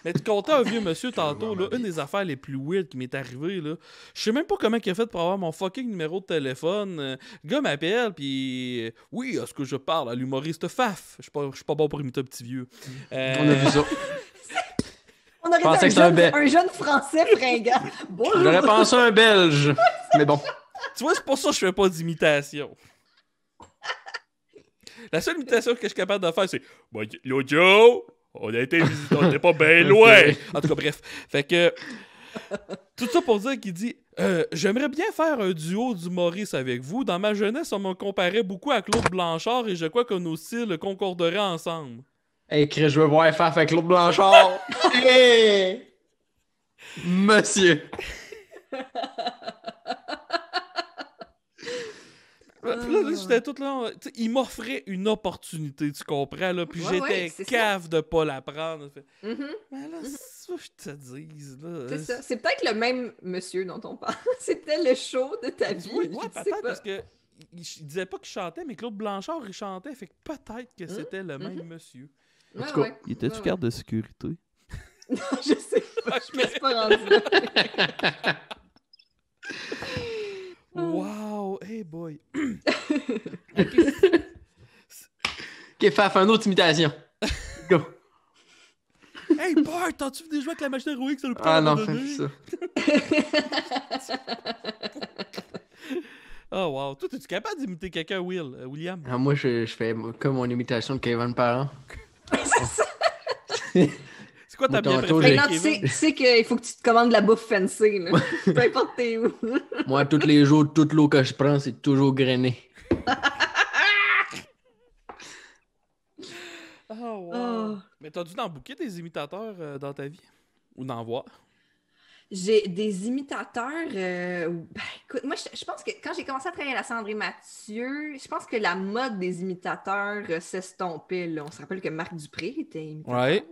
Mais tu comptais un vieux monsieur tantôt, là, une des affaires les plus weird qui m'est arrivée, là. Je sais même pas comment il a fait pour avoir mon fucking numéro de téléphone. Le gars m'appelle, puis oui, est-ce que je parle à l'humoriste Faf? Je suis pas bon pour imiter un petit vieux. On a vu ça. On aurait dit un jeune français fringant. J'aurais pensé un belge. Mais bon. Tu vois, c'est pour ça que je fais pas d'imitation. La seule imitation que je suis capable de faire, c'est bon, Joe, on était pas bien loin. En tout cas, bref. Fait que tout ça pour dire qu'il dit j'aimerais bien faire un duo d'humoristes avec vous. Dans ma jeunesse, on me comparait beaucoup à Claude Blanchard et je crois que nos styles concorderaient ensemble. Hey, Chris, je veux voir faire avec Claude Blanchard. Hey! Monsieur. Puis là, j'étais tout là. Il m'offrait une opportunité, tu comprends, là. Puis j'étais cave de pas la prendre. Mais là, c'est ça que je te dise, là. C'est ça. C'est peut-être le même monsieur dont on parle. C'était le show de ta vie. Oui, peut-être, parce que il disait pas qu'il chantait, mais Claude Blanchard, il chantait. Fait que peut-être que c'était le même monsieur. En tout cas, il était-tu garde de sécurité? Non, je sais pas. Je me suis pas rendu là. Wow! Hey boy! Ok, Faf, une autre imitation. Go! Hey Bart, t'as-tu vu des jouets avec la machine à rouler que ça le Ah non, fais ça. Oh wow! Toi, es-tu capable d'imiter quelqu'un, William? Ah, moi, je fais comme mon imitation de Kevin Parent. C'est quoi ta bière tantôt, préférée, Non, tu sais qu'il faut que tu te commandes de la bouffe fancy, là. Peu importe t'es où. Moi, tous les jours, toute l'eau que je prends, c'est toujours grainé. Oh wow! Mais t'as dû en booker des imitateurs dans ta vie? Ou d'en voir? J'ai des imitateurs. Écoute, moi, je pense que quand j'ai commencé à travailler à la Sandrine Mathieu, je pense que la mode des imitateurs s'estompait. Là. On se rappelle que Marc Dupré était imitateur. Ouais.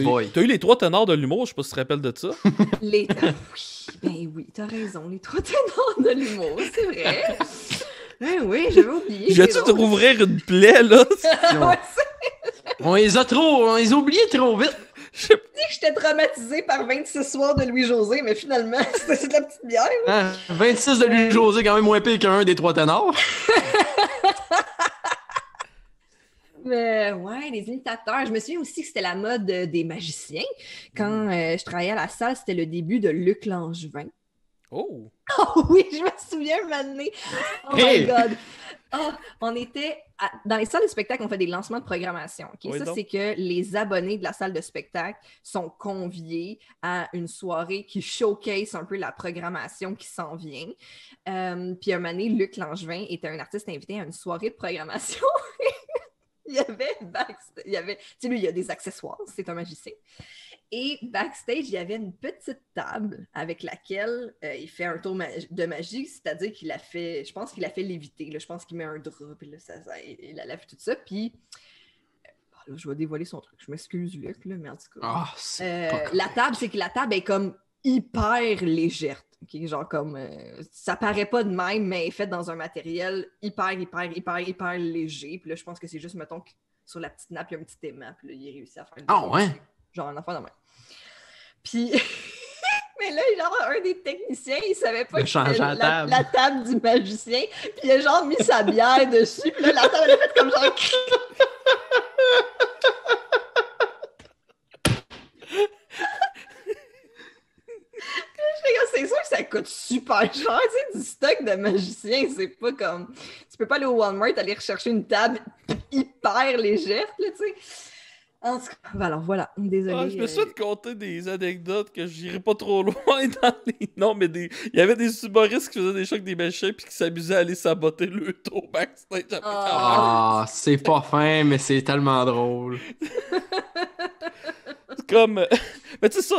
Boy. T'as eu les 3 ténors de l'humour, je sais pas si tu te rappelles de ça. Oui, ben oui, t'as raison. Les 3 ténors de l'humour, c'est vrai. Ben oui, j'avais oublié. J'ai-tu de rouvrir une plaie, là? On les a oubliés trop vite. Je dis que j'étais traumatisée par 26 soirs de Louis-José, mais finalement, c'est de la petite bière. Hein? 26 de Louis-José, quand même moins pire qu'un des 3 ténors. Ouais, les imitateurs. Je me souviens aussi que c'était la mode des magiciens. Quand je travaillais à la salle, c'était le début de Luc Langevin. Oh! Oh oui, je me souviens un moment donné. Oh Hey! my God! Oh, on était dans les salles de spectacle, on fait des lancements de programmation. Okay? Oui, ça, donc. c'est que les abonnés de la salle de spectacle sont conviés à une soirée qui showcase un peu la programmation qui s'en vient. Puis un moment donné, Luc Langevin était un artiste invité à une soirée de programmation. Il y avait, tu sais, lui, il y a des accessoires, c'est un magicien. Et backstage, il y avait une petite table avec laquelle il fait un tour de magie, c'est-à-dire qu'il a fait, je pense qu'il a fait léviter, là, je pense qu'il met un drap, puis là, il la lève tout ça, puis là, je vais dévoiler son truc, je m'excuse Luc, là, mais en tout cas. Ah, c'est pas la table, c'est que la table est comme hyper légère, okay? Genre comme, ça paraît pas de même, mais elle est faite dans un matériel hyper léger, puis là, je pense que c'est juste, mettons, que sur la petite nappe, il y a un petit aimant, puis là, il réussit à faire ouais? Genre un enfant de main. Puis, mais là, genre, un des techniciens, il savait pas que c'était la table du magicien, puis il a genre mis sa bière dessus, puis là, la table, elle a fait comme genre... C'est sûr que ça coûte super cher, tu sais, du stock de magicien, c'est pas comme... Tu peux pas aller au Walmart aller rechercher une table hyper légère, là, tu sais. En tout cas, alors voilà, désolé. Je me souhaite de compter des anecdotes que j'irai pas trop loin dans les noms, mais il y avait des humoristes qui faisaient des chocs des magiciens puis qui s'amusaient à aller saboter le tour backstage. C'est pas fin, mais c'est tellement drôle. C'est comme... Mais tu sais,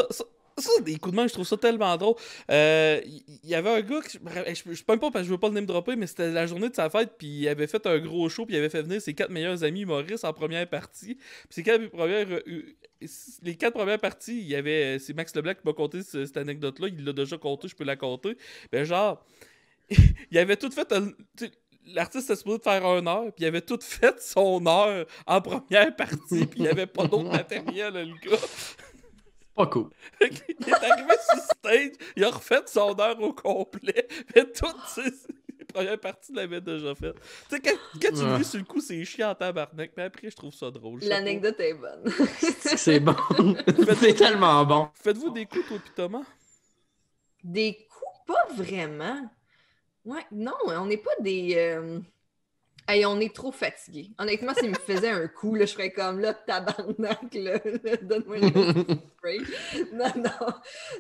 ça, des coups de main, je trouve ça tellement drôle. Il y avait un gars, je peux même pas parce que je veux pas le name dropper, mais c'était la journée de sa fête, puis il avait fait un gros show, puis il avait fait venir ses 4 meilleurs amis humoristes en première partie. Puis les 4 premières parties, il y avait... C'est Max Leblanc qui m'a conté cette anecdote-là, il l'a déjà conté, je peux la conter. Ben genre, il avait tout fait... L'artiste était supposé de faire 1 heure, puis il avait tout fait son heure en première partie, puis il y avait pas d'autre matériel, le gars. Pas cool. Il est arrivé sur stage, il a refait son heure au complet, mais toutes ses premières parties l'avaient déjà fait. Tu sais, quand tu le lis sur le coup, c'est chiant en tabarnak, mais après, je trouve ça drôle. L'anecdote est bonne. C'est bon. C'est tellement bon. Faites-vous des coups, toi pis Thomas? Des coups? Pas vraiment. Ouais, non, on n'est pas des... Hey, on est trop fatigués. Honnêtement, s'il me faisait un coup, là, je ferais comme là, tabarnak, là, donne-moi une spray.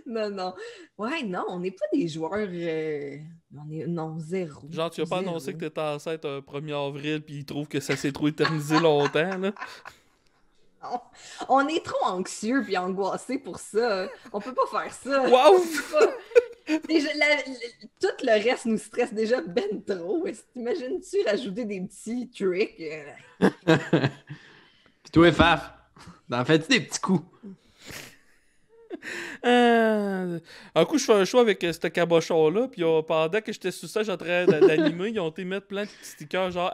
Non. Ouais, non, on n'est pas des joueurs. Non, zéro. Genre, tu as pas annoncé que t'étais enceinte un 1er avril, puis ils trouvent que ça s'est trop éternisé longtemps, là. Non. On est trop anxieux puis angoissés pour ça. On peut pas faire ça. Wow! Tout le reste nous stresse déjà ben trop. T'imagines-tu rajouter des petits tricks? Puis toi, Faf, t'en fais-tu des petits coups? Un coup, je fais un show avec ce cabochon-là, puis pendant que j'étais sur ça, j'étais en train d'animer, ils ont été mettre plein de petits stickers genre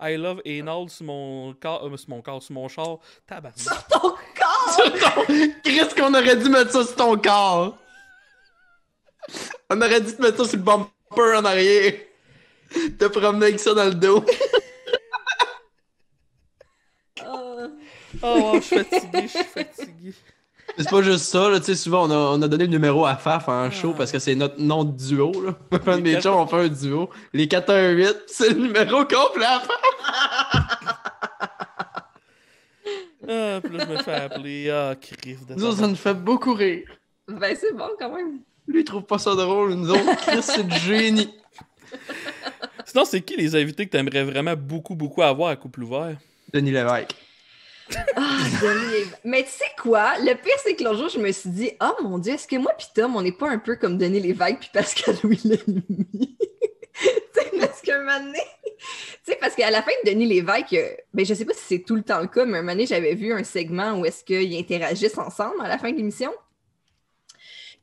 I love anal sur mon corps, sur mon char. Tabarnak. Sur ton corps! Chris, qu'on aurait dû mettre ça sur ton corps! On aurait dû te mettre ça sur le bumper en arrière. Te promener avec ça dans le dos. Oh, je suis fatigué. C'est pas juste ça, là, tu sais, souvent on a donné le numéro à Faf en show parce que c'est notre nom de duo, là. Un de mes chums, on fait un duo. Les 418, c'est le numéro complet à Faf! Puis là, je me fais appeler. Chris de Nous, ça nous fait beaucoup rire. Ben, c'est bon quand même. Lui, il trouve pas ça drôle, nous autres, Chris, c'est du génie. Sinon, c'est qui les invités que t'aimerais vraiment beaucoup avoir à Couple Ouvert? Denis Lévesque. Mais tu sais quoi? Le pire, c'est que l'autre jour, je me suis dit, oh mon Dieu, est-ce que moi pis Tom, on n'est pas un peu comme Denis Lévesque puis Pascal-Louis Lamy? Tu sais, parce qu'un moment donné... Tu sais, parce qu'à la fin de Denis Lévesque, ben je sais pas si c'est tout le temps le cas, mais un moment donné, j'avais vu un segment où est-ce qu'ils interagissent ensemble à la fin de l'émission.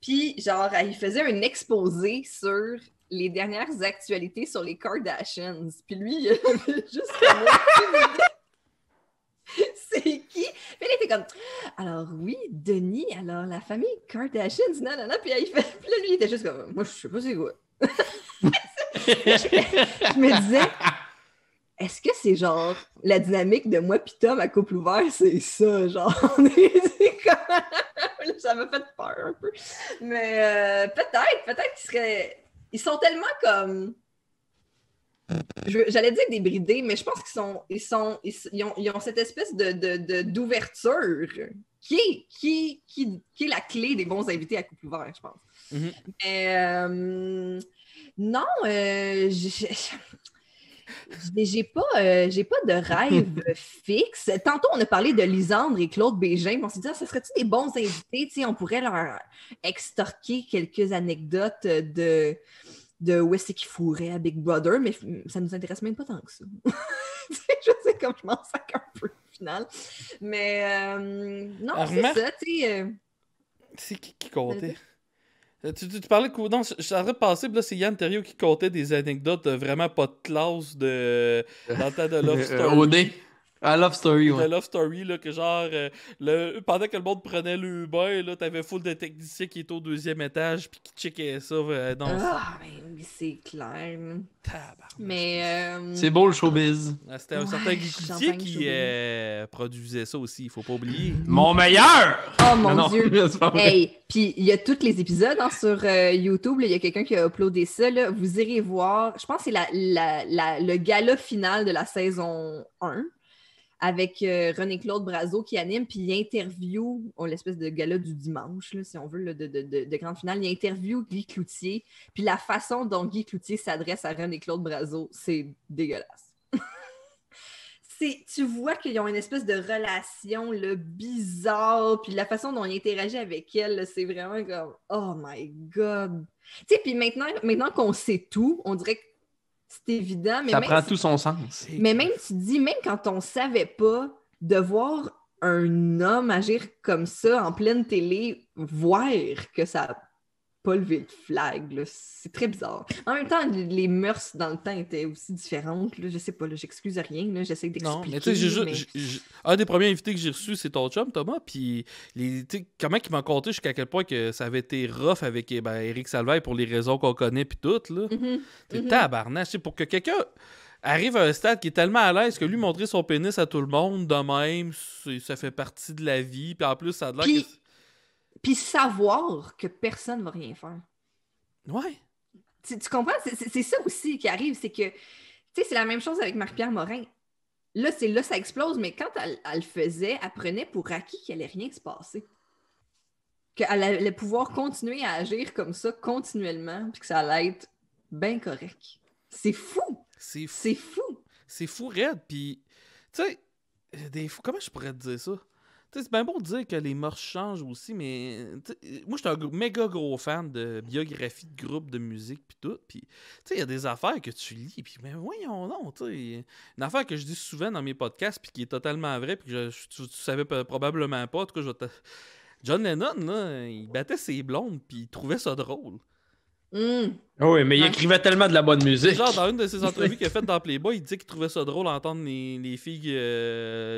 Puis, genre, il faisait un exposé sur les dernières actualités sur les Kardashians. Puis lui, il avait juste c'est qui? Puis là, il était comme, alors oui, Denis, alors la famille Kardashians, non. Puis là, lui, il était juste comme, moi, je sais pas c'est quoi. Je me disais, est-ce que c'est genre la dynamique de moi pis Tom à couple ouvert, c'est ça, genre, c'est comme... Ça m'a fait peur un peu. Mais peut-être qu'ils seraient... Ils sont tellement comme... J'allais dire débridés, mais je pense qu'ils ont cette espèce d'ouverture qui est la clé des bons invités à couple ouvert, je pense. Mm-hmm. Mais non, j'ai pas de rêve fixe. Tantôt, on a parlé de Lisandre et Claude Bégin. On s'est dit, ça serait-tu des bons invités? T'sais, on pourrait leur extorquer quelques anecdotes de où est-ce qu'ils fourraient à Big Brother, mais ça nous intéresse même pas tant que ça. Je sais comme je m'en sac un peu au final. Mais non, c'est ça, tu sais. C'est qui comptait? Tu parlais que... Non, je suis en train de passer, là, c'est Yann Terriot qui comptait des anecdotes vraiment pas de classe dans le temps de Love Story. OD. À Love Story, ouais. De Love Story, là, que genre, pendant que le monde prenait le bain, là, t'avais full de techniciens qui étaient au 2e étage puis qui checkaient ça. Mais c'est clair. Mais... C'est beau, le showbiz. C'était un certain Guy Cloutier qui produisait ça aussi, il faut pas oublier. Mon meilleur! Oh mon Dieu! Hey, puis il y a tous les épisodes sur YouTube, il y a quelqu'un qui a uploadé ça, là. Vous irez voir, je pense que c'est le gala final de la saison 1. Avec René-Claude Brazeau qui anime, puis il interview, l'espèce de gala du dimanche, là, si on veut, là, de grande finale, il interview Guy Cloutier, puis la façon dont Guy Cloutier s'adresse à René-Claude Brazeau, c'est dégueulasse. Tu vois qu'ils ont une espèce de relation là, bizarre, puis la façon dont il interagit avec elle, là, c'est vraiment comme « Oh my God! » Tu sais, puis maintenant qu'on sait tout, on dirait que c'est évident, mais ça prend tout son sens. Mais même, tu dis, même quand on savait pas, de voir un homme agir comme ça en pleine télé, voir que ça n'a pas levé de flag, là, c'est très bizarre. En même temps, les mœurs dans le temps étaient aussi différentes. Là, je sais pas, là, j'excuse rien, là, j'essaie d'expliquer. Non, mais tu sais, un des premiers invités que j'ai reçus, c'est ton chum, Thomas, puis comment il m'a conté jusqu'à quel point que ça avait été rough avec Éric Salvaille pour les raisons qu'on connaît, puis tout, là. Tabarnak, pour que quelqu'un arrive à un stade qui est tellement à l'aise que lui, montrer son pénis à tout le monde de même, ça fait partie de la vie, puis en plus, ça a l'air que... Puis savoir que personne ne va rien faire. Ouais. Tu comprends? C'est ça aussi qui arrive, c'est que, tu sais, c'est la même chose avec Marie-Pierre Morin. Là, ça explose, mais quand elle le faisait, elle prenait pour acquis qu'il n'allait rien se passer. Qu'elle allait pouvoir continuer à agir comme ça continuellement, puis que ça allait être bien correct. C'est fou! C'est fou! C'est fou raide, puis, tu sais, comment je pourrais te dire ça? c'est bien beau de dire que les mœurs changent aussi, mais moi, je suis un méga gros fan de biographies de groupes de musique puis tout. Puis, il y a des affaires que tu lis, puis mais voyons non, une affaire que je dis souvent dans mes podcasts, puis qui est totalement vraie, puis que tu savais probablement pas. En tout cas, John Lennon, là, il battait ses blondes, puis il trouvait ça drôle. Oui, mais il écrivait tellement de la bonne musique. Genre, dans une de ses entrevues qu'il a faites dans Playboy, il dit qu'il trouvait ça drôle d'entendre les filles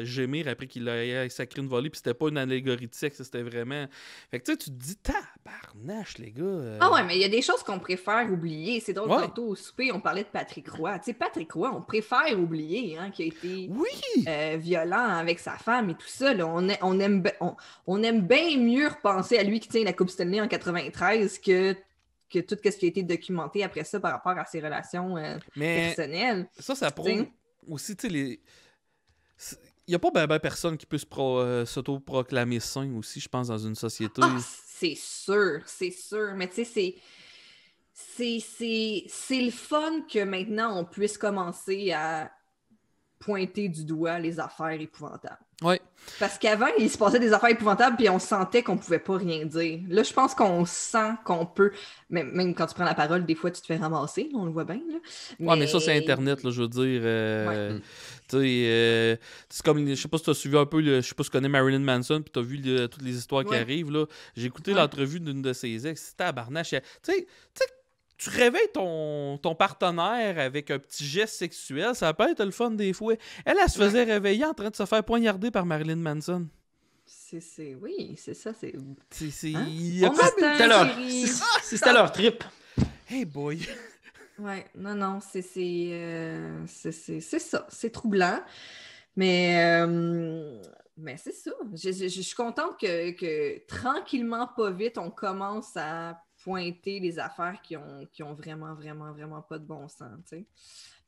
gémir après qu'il ait sacré une volée, puis c'était pas une allégorie de sexe, c'était vraiment... Fait que tu te dis, tabarnache, les gars. Ah ouais, mais il y a des choses qu'on préfère oublier. C'est drôle, Ouais. tantôt au souper, on parlait de Patrick Roy. Tu sais, Patrick Roy, on préfère oublier, hein, qu'il a été violent avec sa femme et tout ça. Là. On aime bien mieux repenser à lui qui tient la Coupe Stanley en 93 que tout ce qui a été documenté après ça par rapport à ses relations personnelles. Ça prouve aussi, tu sais, il n'y a pas ben personne qui peut s'auto-proclamer sain aussi, je pense, dans une société. Ah, c'est sûr. Mais tu sais, c'est le fun que maintenant on puisse commencer à pointer du doigt les affaires épouvantables. Ouais. Parce qu'avant, il se passait des affaires épouvantables puis on sentait qu'on pouvait pas rien dire. Là, je pense qu'on sent qu'on peut... Même quand tu prends la parole, des fois, tu te fais ramasser, on le voit bien. Là. Ouais, mais ça, c'est Internet, là, je veux dire. Tu sais, c'est comme... Je sais pas si tu as suivi un peu, je sais pas si tu connais Marilyn Manson, puis tu as vu toutes les histoires qui arrivent, là. J'ai écouté l'entrevue d'une de ses ex, c'était tabarnache. Tu sais, tu réveilles ton partenaire avec un petit geste sexuel, ça peut être le fun des fois. Elle se faisait réveiller en train de se faire poignarder par Marilyn Manson. Oui, c'est ça. C'est C'était leur trip. Hey boy! Ouais, non, c'est ça. C'est troublant. Mais c'est ça. Je suis contente que tranquillement, pas vite, on commence à pointer les affaires qui ont vraiment, vraiment, vraiment pas de bon sens, tu sais.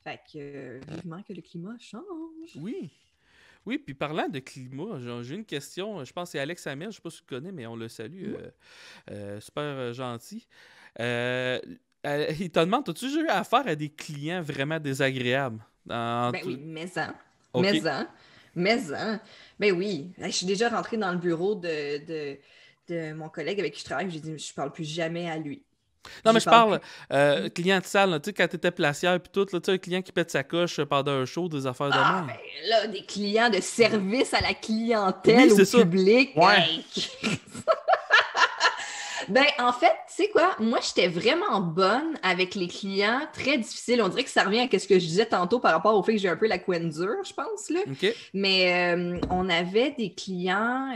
Fait que vivement que le climat change. Oui, puis parlant de climat, j'ai une question. Je pense que c'est Alex Hamel, je sais pas si tu le connais, mais on le salue. Super gentil. Il te demande, as-tu déjà eu affaire à des clients vraiment désagréables? Oui, mais Ben oui, je suis déjà rentrée dans le bureau de mon collègue avec qui je travaille, j'ai dit je parle plus jamais à lui. Non, mais je parle client de salle, tu sais, quand t'étais placière puis tout, tu sais, un client qui pète sa coche pendant un show, des affaires de même. Ben là, des clients de service à la clientèle, au public. Ouais. Ben, en fait, tu sais quoi? Moi, j'étais vraiment bonne avec les clients, très difficiles. On dirait que ça revient à ce que je disais tantôt par rapport au fait que j'ai un peu la couenne dure, je pense, là. Okay. Mais on avait des clients...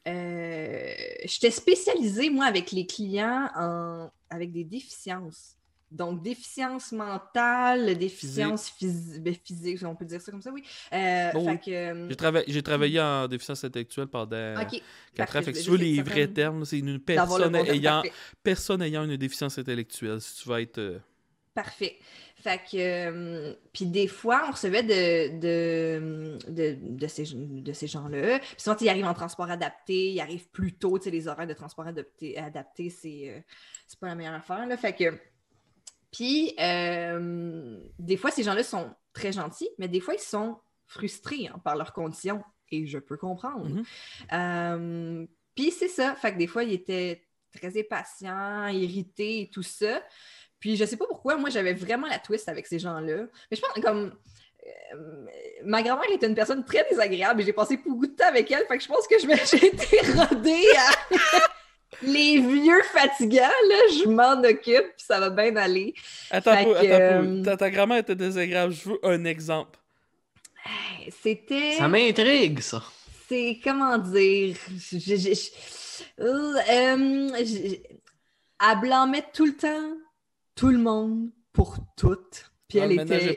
j'étais spécialisée, moi, avec les clients avec des déficiences. Donc, déficience mentale, déficience physique, on peut dire ça comme ça, oui. Fait que, j'ai travaillé en déficience intellectuelle pendant 4 ans. Fait que si tu veux les vrais termes, c'est une personne ayant une déficience intellectuelle, si tu vas être... Parfait. Fait que, puis des fois, on recevait de ces gens-là. Puis souvent, ils arrivent en transport adapté, ils arrivent plus tôt. Tu sais, les horaires de transport adapté, c'est pas la meilleure affaire, là. Fait que, puis, des fois, ces gens-là sont très gentils, mais des fois, ils sont frustrés par leurs conditions. Et je peux comprendre. Mm-hmm. Puis c'est ça. Fait que des fois, ils étaient très impatients, irrités et tout ça. Puis je sais pas pourquoi, moi, j'avais vraiment la twist avec ces gens-là. Mais je pense comme... ma grand-mère était une personne très désagréable et j'ai passé beaucoup de temps avec elle. Fait que je pense que j'ai été rodée à... les vieux fatigants, là, je m'en occupe, puis ça va bien aller. Attends un peu. Ta grand-mère était désagréable. Je veux un exemple. C'était... Ça m'intrigue, ça. C'est, comment dire... Elle blâmait tout le temps tout le monde pour tout. Puis elle était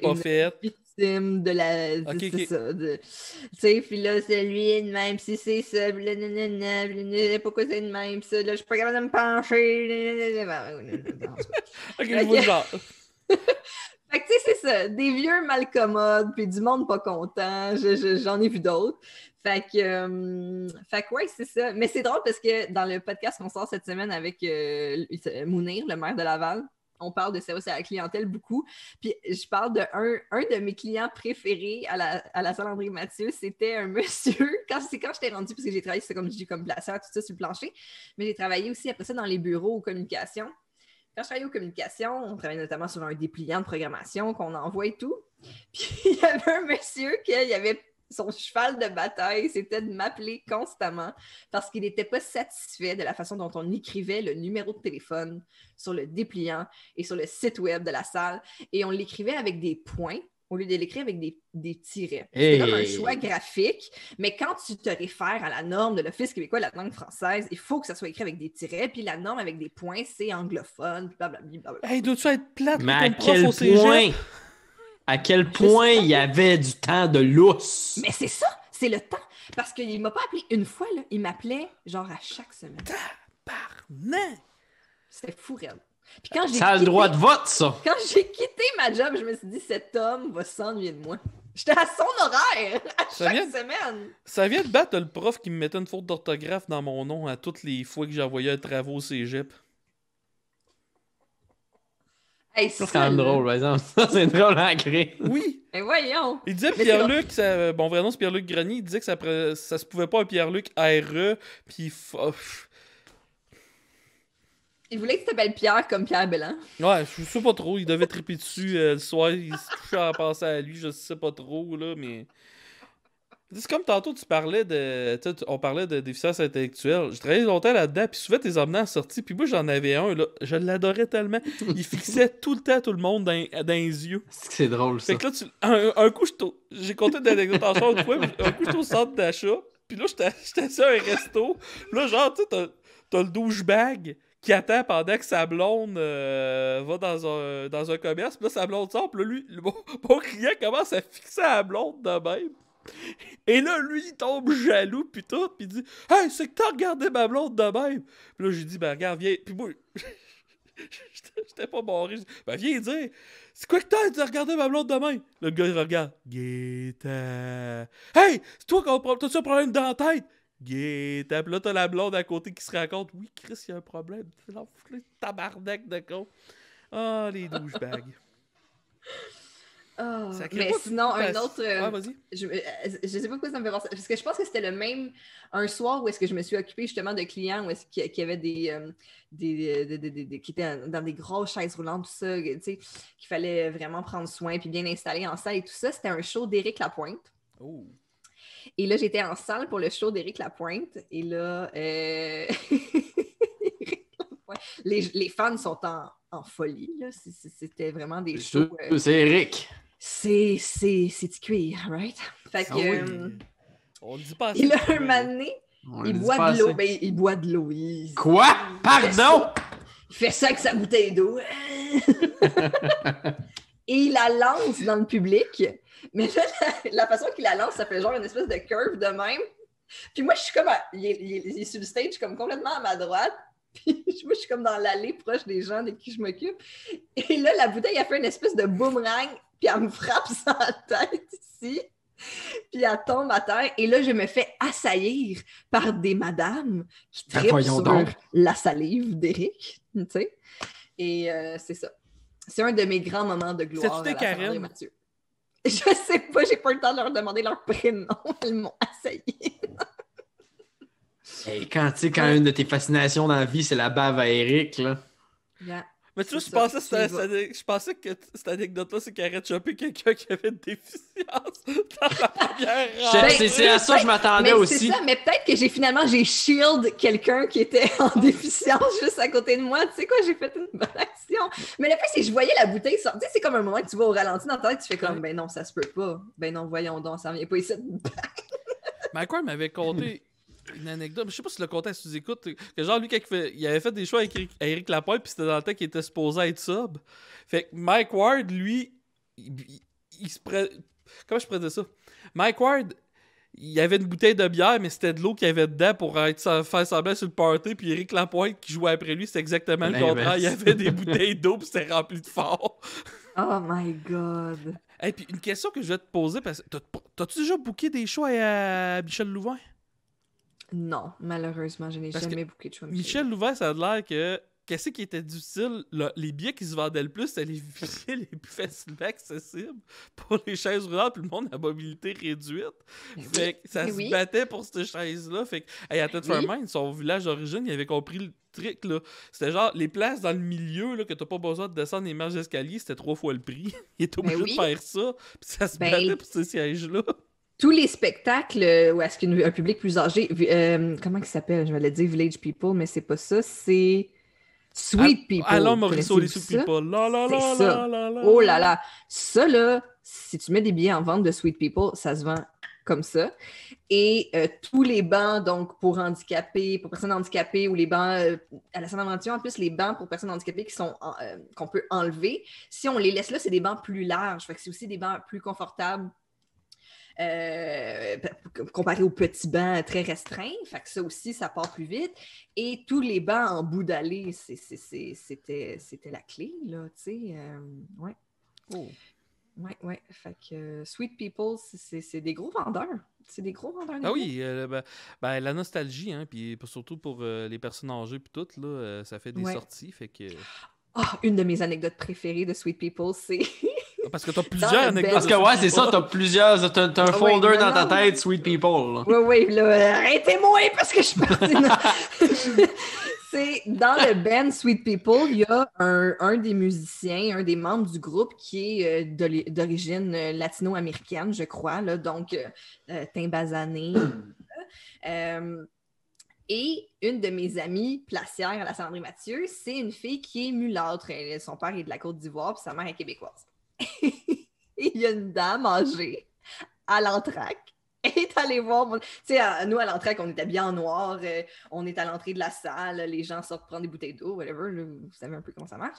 victime de la... Okay. Ça. Tu sais, puis là, c'est lui de même, si c'est ça, pourquoi c'est de même, ça, là, je suis pas capable de me pencher. Ok, je vois le genre. Fait que, tu sais, c'est ça, des vieux malcommodes, puis du monde pas content, j'en ai vu d'autres. Fait que ouais, c'est ça. Mais c'est drôle parce que dans le podcast qu'on sort cette semaine avec Mounir, le maire de Laval, on parle de service à la clientèle beaucoup. Puis je parle de un de mes clients préférés à la salle André Mathieu. C'était un monsieur, quand j'étais rendue, parce que j'ai travaillé, comme je dis, comme placeur, tout ça sur le plancher, mais j'ai travaillé aussi après ça dans les bureaux aux communications. Quand je travaillais aux communications, on travaillait notamment sur un dépliant de programmation qu'on envoie et tout. Puis il y avait un monsieur qui avait son cheval de bataille, c'était de m'appeler constamment parce qu'il n'était pas satisfait de la façon dont on écrivait le numéro de téléphone sur le dépliant et sur le site web de la salle. Et on l'écrivait avec des points au lieu de l'écrire avec des tirets. C'était comme un choix graphique, mais quand tu te réfères à la norme de l'Office québécois de la langue française, il faut que ça soit écrit avec des tirets, puis la norme avec des points, c'est anglophone, blablabla. Hey, dois-tu être plate mais comme prof au cégep? À quel point il y avait du temps de lousse? Mais c'est ça, c'est le temps. Parce qu'il m'a pas appelé une fois, là. Il m'appelait genre à chaque semaine. Tabarnak! C'était fou, raide. Puis quand ça a le droit de vote, ça! Quand j'ai quitté ma job, je me suis dit, cet homme va s'ennuyer de moi. J'étais à son horaire à chaque semaine. Ça vient de battre le prof qui me mettait une faute d'orthographe dans mon nom à toutes les fois que j'envoyais un travaux au cégep. Hey, c'est quand même drôle, par exemple. Ça, c'est drôle à créer. Oui. Mais voyons. Il disait Pierre-Luc, bon, vrai nom, c'est Pierre-Luc Grenier, il disait que ça se pouvait pas un Pierre-Luc RE, puis... Il voulait que tu t'appelles Pierre comme Pierre Belland. Ouais, je sais pas trop, il devait triper dessus le soir, il se touchait à penser à lui, je sais pas trop, là, mais... C'est comme tantôt, tu parlais on parlait de déficience intellectuelle. J'ai travaillé longtemps là-dedans, puis souvent, tes emmenants sortis, puis moi, j'en avais un, là. Je l'adorais tellement. Il fixait tout le temps tout le monde dans les yeux. C'est drôle, ça. Fait que là, un coup, j'ai compté d'anecdotes en char une fois, mais un coup, j'étais au centre d'achat, puis là, j'étais assis à un resto. Puis là, genre, tu sais, t'as le douchebag qui attend pendant que sa blonde va dans un commerce, puis là, sa blonde sort, puis là, lui, mon client commence à fixer la blonde de même. Et là, lui, il tombe jaloux, puis tout, puis il dit « Hey, c'est que t'as regardé ma blonde de même! » Puis là, j'ai dit « Ben, regarde, viens. » Puis moi, j'étais pas barré. Ben, viens dire « C'est quoi que t'as de regarder ma blonde de même? » Le gars, il regarde « Gaëtan. Hey, c'est toi t'as-tu un problème dans la tête? » Gaëtan. Puis là, t'as la blonde à côté qui se raconte « Oui, Chris, il y a un problème. » C'est l'enfoiré tabarnak de con. Ah, les douchebags. Oh, mais sinon, un autre... Ouais, vas-y. Je sais pas pourquoi ça me fait penser. Parce que je pense que c'était le même... Un soir où est-ce que je me suis occupée justement de clients où est-ce qu'il y avait qui étaient dans des grosses chaises roulantes, tout ça, tu sais, qu'il fallait vraiment prendre soin puis bien installer en salle et tout ça. C'était un show d'Éric Lapointe. Oh. Et là, j'étais en salle pour le show d'Éric Lapointe. Et là... Les fans sont en folie. Là. C'était vraiment des shows... C'est Éric. C'est du cuir, right? Fait que... oui. On le dit pas assez. Il a un moment donné, il boit de l'eau. Ben, il boit de l'eau. Quoi? Pardon? Il fait ça avec sa bouteille d'eau. Et il la lance dans le public. Mais là, la façon qu'il la lance, ça fait genre une espèce de curve de même. Puis moi, je suis comme... Il est sur le stage, comme complètement à ma droite. Puis moi, je suis comme dans l'allée proche des gens de qui je m'occupe. Et là, la bouteille a fait une espèce de boomerang, puis elle me frappe sur la tête ici. Puis elle tombe à terre. Et là, je me fais assaillir par des madames qui trippent sur la salive d'Éric. Tu sais? Et c'est ça. C'est un de mes grands moments de gloire. C'est-tu tes Karen? Mathieu. Je sais pas, j'ai pas eu le temps de leur demander leur prénom. Elles m'ont assailli. Hey, quand une de tes fascinations dans la vie, c'est la bave à Éric, là. Yeah. Mais tu vois, je pensais que cette anecdote-là, c'est qu'il aurait chopé quelqu'un qui avait une déficience dans la première rang. C'est à ça que je m'attendais aussi. Ça, mais peut-être que j'ai shield quelqu'un qui était en déficience juste à côté de moi. Tu sais quoi, j'ai fait une bonne action. Mais le fait, c'est que je voyais la bouteille sortir. Tu sais, c'est comme un moment que tu vas au ralenti dans ta tête, tu fais comme, ben non, ça se peut pas. Ben non, voyons donc, ça vient pas ici. Mike Ward m'avait conté une anecdote, je sais pas si le content si tu écoutes, que genre lui quand il avait fait des choix avec Éric Lapointe, puis c'était dans le temps qu'il était supposé être sub. Fait que Mike Ward, lui, il se comment je pourrais dire ça? Mike Ward, il y avait une bouteille de bière, mais c'était de l'eau qu'il y avait dedans pour faire semblant sur le party, puis Éric Lapointe qui jouait après lui, c'était exactement le contraire. Il y avait des bouteilles d'eau, puis c'était rempli de fort. Oh my God! Et puis une question que je vais te poser, parce que t'as-tu déjà booké des choix à Michel Louvain? Non, malheureusement, je n'ai jamais booké de choix. Michel Louvain, ça a l'air que qu'est-ce qui était difficile? Les billets qui se vendaient le plus, c'était les billets les plus facilement accessibles pour les chaises roulantes, puis le monde à mobilité réduite. Fait que ça se battait pour cette chaise-là. Fait que, à Tête Fairmine, son village d'origine, il avait compris le truc, là. C'était genre, les places dans le milieu, là, que t'as pas besoin de descendre les marches d'escalier, c'était 3 fois le prix. Il était obligé de faire ça, puis ça se battait pour ces sièges-là. Tous les spectacles où est-ce qu'il y a un public plus âgé, comment il s'appelle? Je vais dire Village People, mais c'est pas ça, c'est Sweet People. Allons, Mauricio, les Sweet People. C'est ça. Oh là là. Ça, là, si tu mets des billets en vente de Sweet People, ça se vend comme ça. Et tous les bancs, donc, pour handicapés, pour personnes handicapées, ou les bancs à la Saint-Aventure, en plus, les bancs pour personnes handicapées qu'on peut enlever, si on les laisse là, c'est des bancs plus larges. Fait que c'est aussi des bancs plus confortables. Comparé aux petits bancs très restreints, fait que ça aussi, ça part plus vite. Et tous les bancs en bout d'allée, c'était la clé, là, tu sais. Ouais. Oh. Ouais. Fait que Sweet People, c'est des gros vendeurs. C'est des gros vendeurs. Ah oui, la nostalgie, hein, puis surtout pour les personnes âgées, puis tout, là, ça fait des sorties, fait que... une de mes anecdotes préférées de Sweet People, c'est... Parce que t'as plusieurs anecdotes. Parce que c'est ça, t'as un folder dans ta tête, Sweet People. Oui, là, arrêtez-moi parce que je suis partie. C'est dans le band Sweet People, il y a un des musiciens, un des membres du groupe qui est d'origine latino-américaine, je crois, là, donc Timbazané. Et une de mes amies placières à la Saint-André-Mathieu, c'est une fille qui est mulâtre. Son père est de la Côte d'Ivoire, puis sa mère est québécoise. Et il y a une dame âgée à l'entraque. Elle est allée voir... Tu sais, nous, à l'entraque, on est habillés en noir. On est à l'entrée de la salle. Les gens sortent prendre des bouteilles d'eau, whatever. Là, vous savez un peu comment ça marche.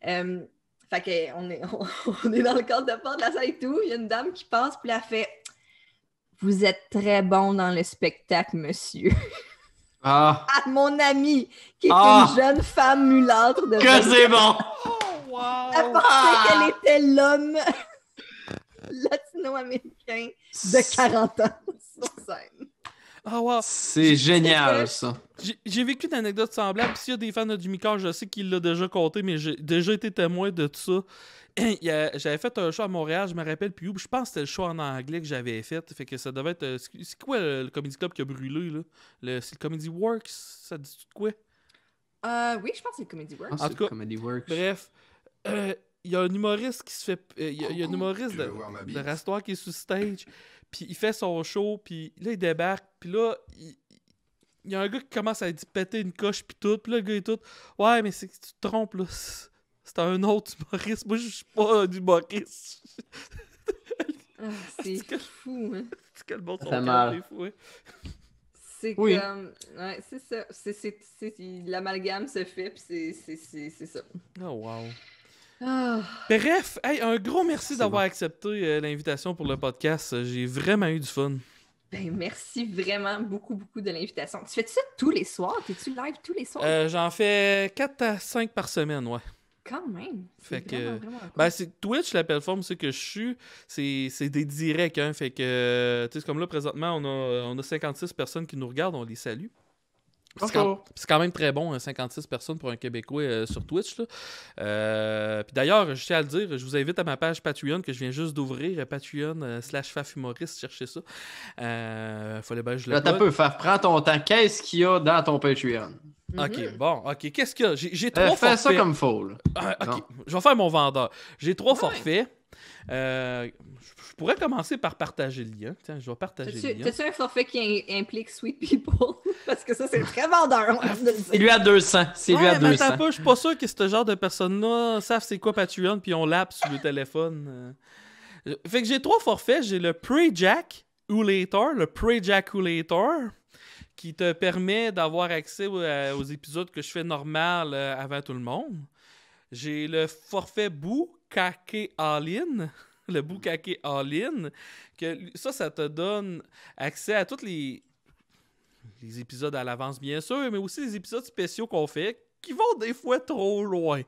Fait qu'on est dans le cadre de porte de la salle et tout. Il y a une dame qui passe, puis elle fait « Vous êtes très bon dans le spectacle, monsieur. » À mon amie, qui est une jeune femme mulâtre de... Que c'est bon! Wow. Elle pensait qu'elle était l'homme latino-américain de 40 ans sur scène. Ah, wow. C'est génial, ça. J'ai vécu une anecdote semblable. S'il y a des fans de Jimmy Carr, je sais qu'il l'a déjà compté, mais j'ai déjà été témoin de tout ça. J'avais fait un show à Montréal, je me rappelle plus où. Je pense que c'était le show en anglais que j'avais fait. Fait que ça devait être... C'est quoi le Comedy Club qui a brûlé, là? C'est le Comedy Works? Ça dit tout de quoi? Oui, je pense que c'est le Comedy Works. En tout cas, Comedy Works. Bref, il y a un humoriste qui se fait... Il y a un humoriste de Rastoir qui est sur stage, puis il fait son show, puis là, il débarque, puis là, il y a un gars qui commence à péter une coche, puis tout, puis là, le gars est tout... Ouais, mais c'est que tu te trompes, là. C'est un autre humoriste. Moi, je suis pas un humoriste. C'est fou, hein? C'est que le bon ça marche. C'est comme... Ouais, c'est ça. L'amalgame se fait, puis c'est ça. Oh, wow. Bref, hey, un gros merci d'avoir accepté l'invitation pour le podcast. J'ai vraiment eu du fun. Ben, merci vraiment beaucoup de l'invitation. Tu fais ça tous les soirs? T'es-tu live tous les soirs? J'en fais 4 à 5 par semaine, ouais. Quand même. Fait que vraiment cool. Ben, c'est Twitch, la plateforme que je suis, c'est des directs, hein. Fait que tu sais, comme là présentement, on a 56 personnes qui nous regardent, on les salue. C'est quand même très bon, 56 personnes pour un Québécois sur Twitch. Puis d'ailleurs, je tiens à le dire, je vous invite à ma page Patreon que je viens juste d'ouvrir, Patreon/Fafhumoriste, cherchez ça. Fallait bien que je le Là, prends ton temps. Qu'est-ce qu'il y a dans ton Patreon? OK, qu'est-ce qu'il y a? J'ai 3 forfaits. Fais ça comme faut, là. OK, je vais faire mon vendeur. J'ai 3 forfaits. Je pourrais commencer par partager le lien. Tiens, je vais partager le lien. T'as-tu un forfait qui implique Sweet People? Parce que ça, c'est très vendeur. C'est lui à 200. C'est lui à 200. Attends pas, je suis pas sûr que ce genre de personnes-là savent c'est quoi Patreon puis on l'app sur le téléphone. Fait que j'ai 3 forfaits. J'ai le Pre-Jack-Ulator, qui te permet d'avoir accès aux épisodes que je fais normal avant tout le monde. J'ai le forfait Bukake All-In. Le Bukake All-In. Que ça te donne accès à tous les épisodes à l'avance, bien sûr, mais aussi les épisodes spéciaux qu'on fait qui vont des fois trop loin.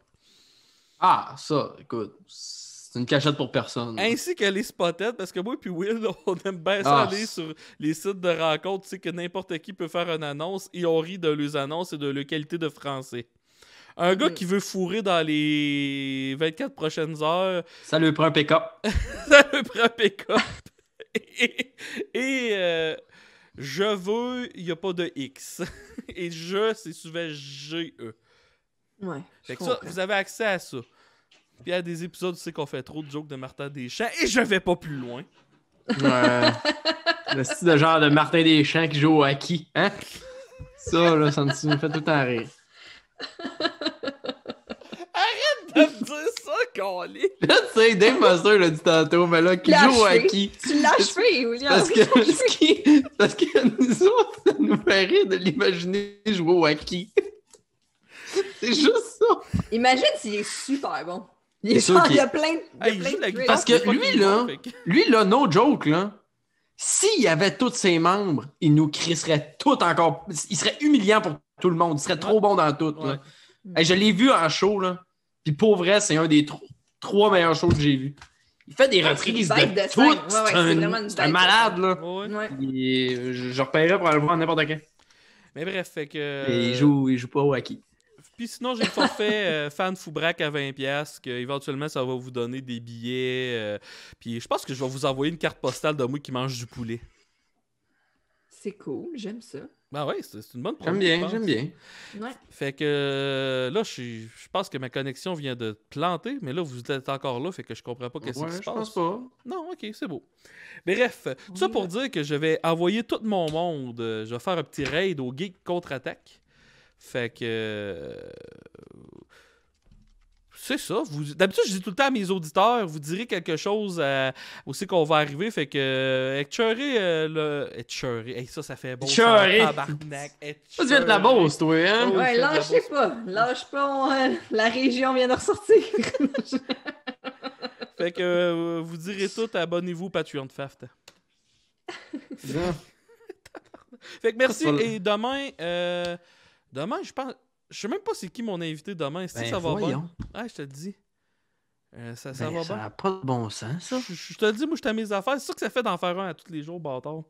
Ah, ça, écoute, c'est une cachette pour personne. Ainsi que les spotted, parce que moi et Will, on aime bien ça aller sur les sites de rencontres, tu sais que n'importe qui peut faire une annonce et on rit de leurs annonces et de leur qualité de français. Un gars qui veut fourrer dans les 24 prochaines heures. Ça lui prend un pick-up. Ça lui prend un pick-up. Et je veux, il n'y a pas de X. Et c'est souvent GE. Ouais. Fait que ça, vous avez accès à ça. Puis il y a des épisodes où c'est qu'on fait trop de jokes de Martin Deschamps et je vais pas plus loin. Le style de genre de Martin Deschamps qui joue au hockey. Hein? Ça, là, ça me fait tout le temps rire. Arrête de me dire ça, Colin! Là, tu sais, Dave Master l'a dit tantôt, mais là, qui joue au hockey. Tu l'as achevé, William! Parce que nous autres, ça nous fait rire de l'imaginer jouer au hockey. C'est juste ça. Imagine s'il est super bon. Il y a plein de Parce que lui, là, no joke, là, s'il avait tous ses membres, il nous crisserait tout encore. Il serait humiliant pour tout le monde. Il serait trop bon dans tout. Là. Hey, je l'ai vu en show, là. Puis pour vrai, c'est un des 3 meilleurs shows que j'ai vus. Il fait des reprises de tout. C'est un malade, là. Je repaierais pour aller le voir n'importe quand. Mais bref, fait que... Et il joue pas au hockey. Puis sinon, j'ai le forfait fan Foubraque à 20$, que éventuellement ça va vous donner des billets. Puis je pense que je vais vous envoyer une carte postale de moi qui mange du poulet. C'est cool, j'aime ça. Ben ouais, c'est une bonne promo. J'aime bien. Ouais. Fait que là, je pense que ma connexion vient de planter, mais là, vous êtes encore là, fait que je comprends pas qu'est-ce qui se passe. Je pense pas. Non, ok, c'est beau. Bref, tout ça pour dire que je vais envoyer tout mon monde. Je vais faire un petit raid au Geek Contre-Attaque. Fait que... c'est ça. D'habitude, je dis tout le temps à mes auditeurs, vous direz quelque chose aussi qu'on va arriver. Fait que... Etcheuré. Ça fait bon. Etcheuré. Tabarnak. Ça vient de la Beauce, toi, hein? Ouais, lâchez pas. Lâche pas. La région vient de ressortir. Fait que vous direz tout, abonnez-vous au Patreon de Faft. Fait que merci. Et demain... Demain, je pense... Je sais même pas c'est qui mon invité demain. Est-ce que ça va bien? Ah, je te le dis. Ça va bien. Ça n'a pas de bon sens, ça. Je te le dis, moi, je suis à mes affaires. C'est sûr que ça fait d'en faire un à tous les jours, bâtard.